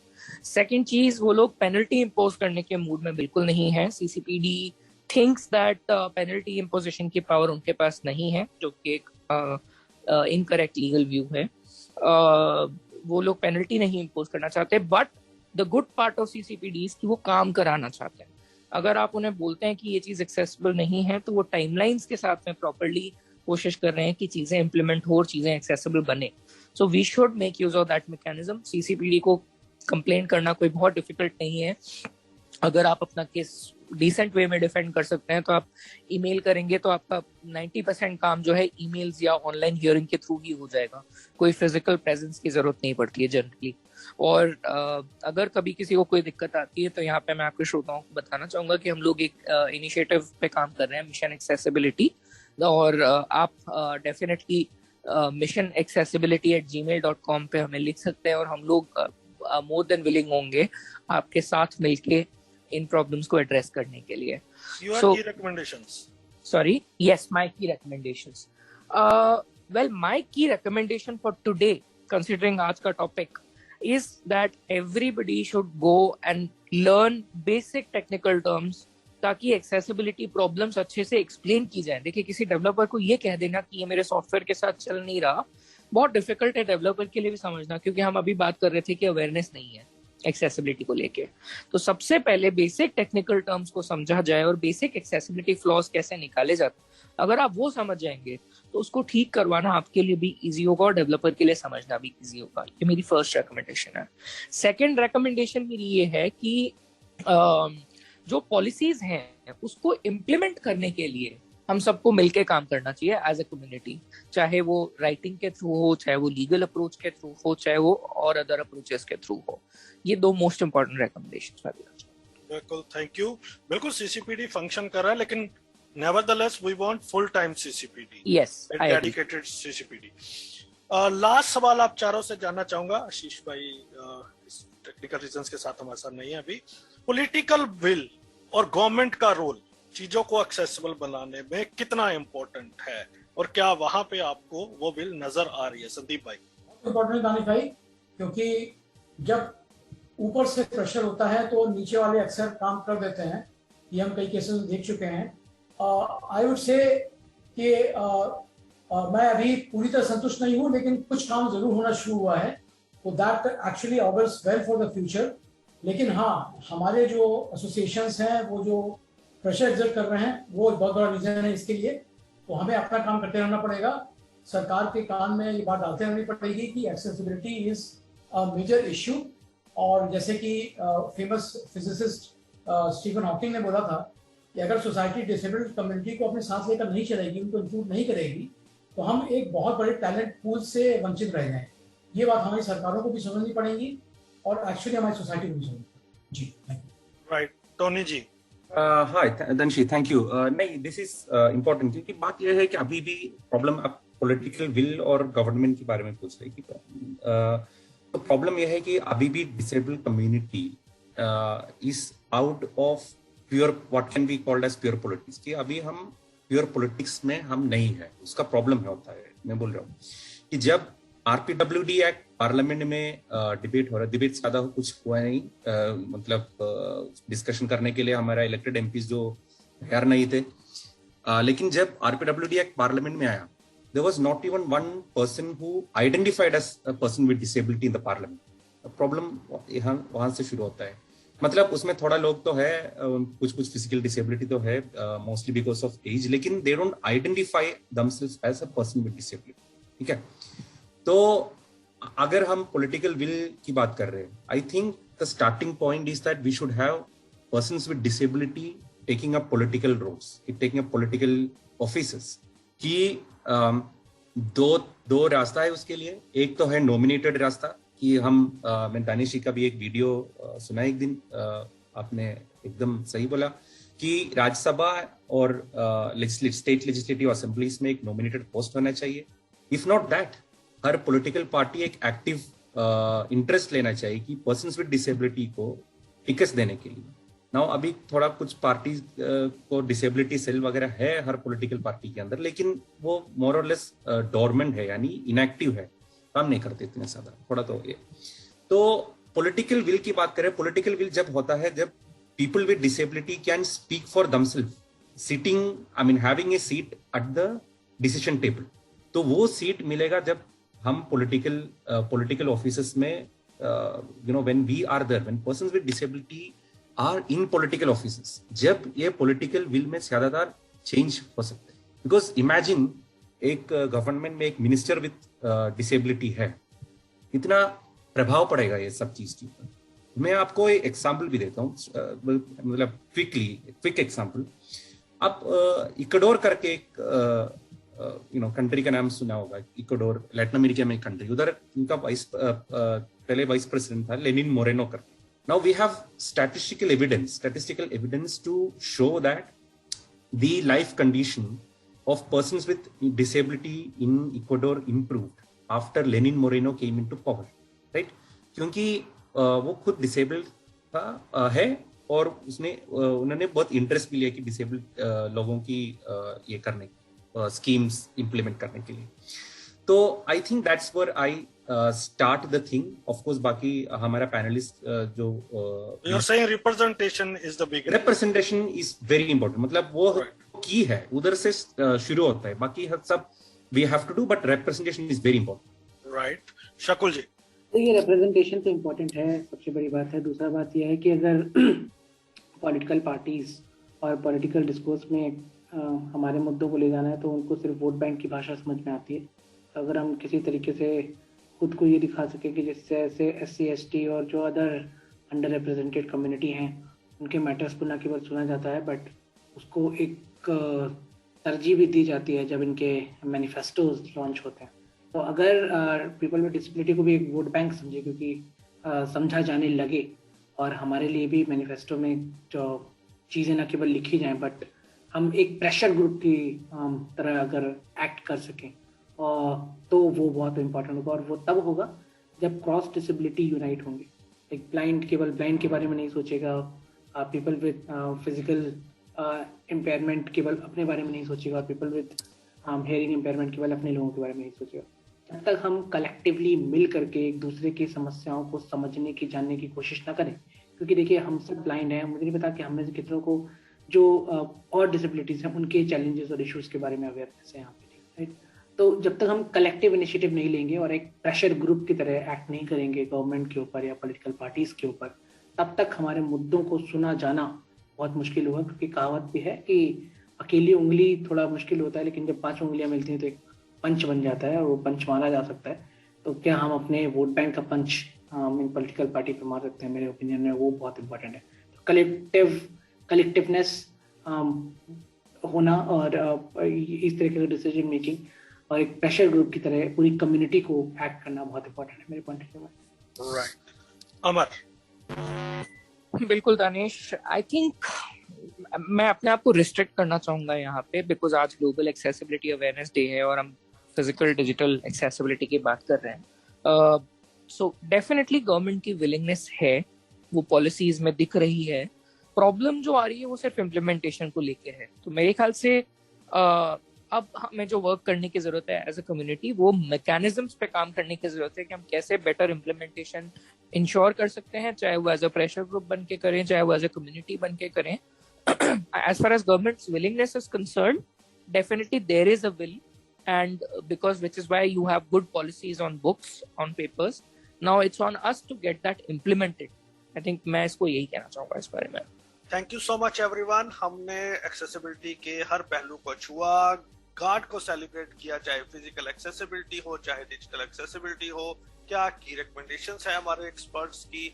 सेकेंड चीज, वो लोग पेनल्टी इम्पोज करने के मूड में बिल्कुल नहीं है। सीसीपीडी थिंक्स दैट पेनल्टी इम्पोजिशन की पावर उनके पास नहीं है, जो कि एक इनकरेक्ट लीगल व्यू है। वो लोग पेनल्टी नहीं इम्पोज करना चाहते, but the good part of CCPD कि वो काम कराना चाहते हैं। अगर आप उन्हें बोलते हैं कि ये चीज एक्सेसिबल नहीं है, तो वो टाइमलाइंस के साथ में प्रॉपर्ली कोशिश कर रहे हैं कि चीजें इंप्लीमेंट हो और चीजें एक्सेसिबल बने। So we should make use of that mechanism. CCPD को कंप्लेन करना कोई बहुत डिफिकल्ट नहीं है। अगर आप अपना केस डिसेंट वे में डिफेंड कर सकते हैं तो आप ईमेल करेंगे तो आपका 90% काम जो है ईमेल्स या ऑनलाइन हियरिंग के थ्रू ही हो जाएगा। कोई फिजिकल प्रेजेंस की जरूरत नहीं पड़ती है जनरली। और अगर कभी किसी को कोई दिक्कत आती है तो यहाँ पे मैं आपके श्रोताओं को बताना चाहूंगा कि हम लोग एक इनिशिएटिव पे काम कर रहे हैं, मिशन एक्सेसिबिलिटी। और आप डेफिनेटली missionaccessibility@gmail.com पे हमें लिख सकते हैं और हम लोग मोर देन विलिंग होंगे आपके साथ मिलके इन प्रॉब्लम्स को एड्रेस करने के लिए. Your key recommendations. Sorry, yes, my key recommendations. Well, my key recommendation for today, considering आज का topic, is that everybody should go and learn basic technical terms ताकि accessibility problems अच्छे से explain की जाए. देखिए, किसी डेवलपर को ये कह देना कि ये मेरे सॉफ्टवेयर के साथ चल नहीं रहा, बहुत डिफिकल्ट है डेवलपर के लिए भी समझना, क्योंकि हम अभी बात कर रहे थे कि अवेयरनेस नहीं है एक्सेसिबिलिटी को लेके. तो सबसे पहले बेसिक टेक्निकल टर्म्स को समझा जाए और बेसिक एक्सेसिबिलिटी फ्लॉज कैसे निकाले जाते, अगर आप वो समझ जाएंगे तो उसको ठीक करवाना आपके लिए भी इजी होगा और डेवलपर के लिए समझना भी इजी होगा. ये मेरी फर्स्ट रिकमेंडेशन है. सेकंड रिकमेंडेशन मेरी ये है कि जो पॉलिसीज हैं उसको इम्प्लीमेंट करने के लिए हम सबको मिलके काम करना चाहिए एज ए कम्युनिटी, चाहे वो राइटिंग के थ्रू हो, चाहे वो लीगल अप्रोच के थ्रू हो, चाहे वो और अदर अप्रोचेस के थ्रू हो. ये 2 मोस्ट इंपॉर्टेंट रिकमेंडेशंस मैं देना चाहूंगा. बिल्कुल, थैंक यू. बिल्कुल सीसीपीडी फंक्शन कर रहा है, लेकिन nevertheless we want full time CCPD. Yes, a dedicated CCPD. Last सवाल आप चारों से जानना चाहूंगा. आशीष भाई टेक्निकल रीजंस के साथ हमारे साथ नहीं है अभी. पॉलिटिकल विल और गवर्नमेंट का रोल चीजों को एक्सेसिबल बनाने में कितना इम्पोर्टेंट है और क्या वहां पे आपको वो बिल नजर आ रही है? संदीप भाई. इम्पोर्टेंट दानिश भाई, क्योंकि जब ऊपर से प्रेशर होता है तो नीचे वाले अक्सर काम कर देते हैं. ये हम कई केसेस में देख चुके हैं. आई वुड से कि मैं अभी पूरी तरह संतुष्ट नहीं हूँ, लेकिन कुछ काम जरूर होना शुरू हुआ है, तो that actually augurs well for the future. लेकिन हाँ, हमारे जो एसोसिएशंस हैं वो जो प्रेशर एक्सर्ट कर रहे हैं वो बहुत बड़ा रीजन है इसके लिए. तो हमें अपना काम करते रहना पड़ेगा. सरकार के कान में ये बात डालते रहनी पड़ेगी कि accessibility is a major issue. और जैसे कि फेमस फिजिसिस्ट स्टीफन हॉकिंग ने बोला था कि अगर सोसाइटी डिसेबल्ड कम्युनिटी को अपने साथ लेकर नहीं चलेगी, उनको इंक्लूड नहीं करेगी, तो हम एक बहुत बड़े टैलेंट पूल से वंचित रह जाएंगे. ये बात हमारी सरकारों को भी समझनी पड़ेगी और एक्चुअली हमारी सोसाइटी को भी समझनी पड़ेगी. जी, राइट. टोनी जी. हाय दंशी, थैंक यू. नहीं, दिस इज इम्पोर्टेंट, क्योंकि बात यह है कि अभी भी प्रॉब्लम अब पॉलिटिकल विल और गवर्नमेंट के बारे में पूछ रहे हैं. तो प्रॉब्लम यह है कि अभी भी disabled community is out of pure what can be called as pure politics. कि अभी हम प्योर पॉलिटिक्स में हम नहीं है, उसका प्रॉब्लम है होता है. मैं बोल रहा हूँ कि जब RPWD एक्ट पार्लियामेंट में डिबेट हो रहा है, डिबेट ज्यादा कुछ हुआ नहीं, मतलब डिस्कशन करने के लिए हमारा इलेक्टेड एमपीज जो तैयार नहीं थे. लेकिन जब RPWD एक्ट पार्लियामेंट में आया, there was not even one person who identified as a person with disability in the parliament. Problem वहां से शुरू होता है. मतलब उसमें थोड़ा लोग तो है, कुछ फिजिकल डिसेबिलिटी तो है, मोस्टली बिकॉज ऑफ एज, लेकिन they don't identify themselves as a person with disability. ठीक है. तो अगर हम पॉलिटिकल विल की बात कर रहे हैं, I think the starting point is that we should have persons with disability taking up political roles, taking up political offices. कि दो रास्ता है उसके लिए. एक तो है नॉमिनेटेड रास्ता, कि हम मैं दानिश जी का भी एक वीडियो सुना एक दिन, आपने एकदम सही बोला कि राज्यसभा और स्टेट लेजिस्लेटिव असेंबलीज में एक नॉमिनेटेड पोस्ट होना चाहिए. If not that, her political party एक एक्टिव इंटरेस्ट लेना चाहिए कि पर्सन्स विद डिसेबिलिटी को टिकट्स देने के लिए. नाउ अभी थोड़ा कुछ पार्टी को डिसेबिलिटी सेल वगैरह है हर पॉलिटिकल पार्टी के अंदर, लेकिन वो मोर और लेस डोरमेंट है, यानी इनएक्टिव है, काम नहीं करते इतने ज्यादा. थोड़ा तो ये. तो पॉलिटिकल विल की बात करें, पॉलिटिकल विल जब होता है जब people with disability can speak for themself, sitting, I mean having a seat at the decision table. तो वो सीट मिलेगा जब हम पॉलिटिकल ऑफिसेस में, you know, when we are there, when persons with disability are in political offices, जब ये पॉलिटिकल विल में ज्यादातर चेंज हो सकते हैं. बिकॉज इमेजिन एक गवर्नमेंट में एक मिनिस्टर विद डिसेबिलिटी है, इतना प्रभाव पड़ेगा ये सब चीज के ऊपर. मैं आपको एक एग्जाम्पल भी देता हूँ, मतलब क्विक एग्जाम्पल. आप इक्वाडोर करके एक यू नो कंट्री का नाम सुना होगा. इक्वाडोर लैटिन अमेरिका में कंट्री, उधर उनका पहले वाइस प्रेसिडेंट था लेनिन मोरेनो करके. Now we have statistical evidence to show that the life condition of persons with disability in Ecuador improved after Lenin Moreno came into power, right? क्योंकि वो खुद disabled था है और उन्होंने बहुत इंटरेस्ट भी लिया कि डिसेबल्ड लोगों की ये करने स्कीम्स इंप्लीमेंट करने के लिए. तो I think that's where I start the thing. Of course बाकी हमारा पैनलिस्ट जो you are saying representation is the big representation is very important. मतलब वो की है उधर से शुरू होता है, बाकी सब we have to do, but representation is very important. Right. Shakul ji. तो ये रिप्रेजेंटेशन तो इम्पोर्टेंट है, सबसे बड़ी बात है. दूसरा बात यह है कि अगर पॉलिटिकल पार्टीज और पॉलिटिकल डिस्कोर्स में हमारे मुद्दों को ले जाना है तो उनको सिर्फ वोट बैंक की भाषा समझ में आती है. तो अगर हम किसी तरीके से खुद को ये दिखा सके कि जिससे ऐसे SC ST और जो अदर अंडर रिप्रेजेंटेड कम्युनिटी हैं उनके मैटर्स को न केवल सुना जाता है बट उसको एक तरजीह भी दी जाती है जब इनके मैनिफेस्टोज लॉन्च होते हैं. तो अगर पीपल विद डिसेबिलिटी को भी एक वोट बैंक समझे, क्योंकि समझा जाने लगे और हमारे लिए भी मैनिफेस्टो में जो चीज़ें न केवल लिखी जाएं बट हम एक प्रेशर ग्रुप की तरह अगर एक्ट कर सकें तो वो बहुत इम्पोर्टेंट होगा. और वो तब होगा जब क्रॉस डिसेबिलिटी यूनाइट होंगे. एक ब्लाइंड केवल ब्लाइंड के बारे में नहीं सोचेगा, पीपल विद फिजिकल इम्पेयरमेंट केवल अपने बारे में नहीं सोचेगा, और पीपल विद हेयरिंग इम्पेयरमेंट केवल अपने लोगों के बारे में नहीं सोचेगा. जब तक हम कलेक्टिवली मिल करके एक दूसरे की समस्याओं को समझने की जानने की कोशिश ना करें, क्योंकि देखिए हम सब ब्लाइंड हैं. मुझे नहीं पता कि हम में से कितनों को जो और डिसेबिलिटीज हैं उनके चैलेंजेस और इश्यूज के बारे में अवेयरनेस है यहाँ पे, राइट. तो जब तक हम कलेक्टिव इनिशिएटिव नहीं लेंगे और एक प्रेशर ग्रुप की तरह एक्ट नहीं करेंगे गवर्नमेंट के ऊपर या पॉलिटिकल पार्टीज के ऊपर, तब तक हमारे मुद्दों को सुना जाना बहुत मुश्किल होगा. क्योंकि कहावत भी है कि अकेली उंगली थोड़ा मुश्किल होता है, लेकिन जब 5 उंगलियां मिलती हैं तो एक पंच बन जाता है और वो पंच मारा जा सकता है. तो क्या हम अपने वोट बैंक का पंच इन पॉलिटिकल पार्टी पे मार सकते हैं? मेरे ओपिनियन में वो बहुत इंपॉर्टेंट है. तो कलेक्टिवनेस होना और इस तरीके का डिसीजन मेकिंग और एक प्रेशर ग्रुप की तरह पूरी कम्युनिटी को एक्ट करना बहुत इंपॉर्टेंट है मेरे पॉइंट ऑफ व्यू में. राइट. अमर. बिल्कुल दानिश. आई थिंक मैं अपने आप को रिस्ट्रिक्ट करना चाहूंगा यहाँ पे, बिकॉज आज ग्लोबल एक्सेसिबिलिटी अवेयरनेस डे है और हम फिजिकल डिजिटल एक्सेसिबिलिटी की बात कर रहे हैं. सो डेफिनेटली गवर्नमेंट की विलिंगनेस है, वो पॉलिसीज में दिख रही है. प्रॉब्लम जो आ रही है वो सिर्फ इम्प्लीमेंटेशन को लेके है. तो मेरे ख्याल से अब हमें जो वर्क करने की जरूरत है एज अ कम्युनिटी, वो मैकेनिज्म्स पे काम करने की जरूरत है कि हम कैसे बेटर इम्प्लीमेंटेशन इंश्योर कर सकते हैं, चाहे वो एज अ प्रेशर ग्रुप बन के करें, चाहे वो एज अ कम्युनिटी बन के करें. As far as government's willingness is concerned, definitely there is a will, and because which is why you have good policies on books, on papers. Now it's on us to get that implemented. I think मैं इसको यही कहना चाहूँगा इस बारे में. Thank you so much everyone. हमने एक्सेसिबिलिटी के हर पहलू को छुआ, गार्ड को सेलिब्रेट किया, चाहे फिजिकल एक्सेसिबिलिटी हो चाहे डिजिटल एक्सेसिबिलिटी हो, क्या की रिकमेंडेशंस है हमारे एक्सपर्ट्स की,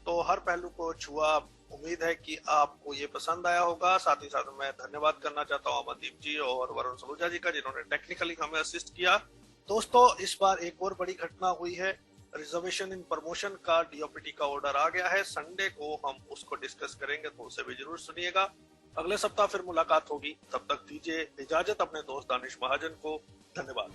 तो हर पहलू को छुआ. उम्मीद है कि आपको ये पसंद आया होगा. साथ ही साथ मैं धन्यवाद करना चाहता हूँ अमनदीप जी और वरुण सलूजा जी का, जिन्होंने टेक्निकली हमें असिस्ट किया. दोस्तों, इस बार एक और बड़ी घटना हुई है. रिजर्वेशन इन प्रमोशन का DOPT का ऑर्डर आ गया है. संडे को हम उसको डिस्कस करेंगे, तो उसे भी जरूर सुनिएगा. अगले सप्ताह फिर मुलाकात होगी. तब तक दीजिए इजाजत अपने दोस्त दानिश महाजन को. धन्यवाद.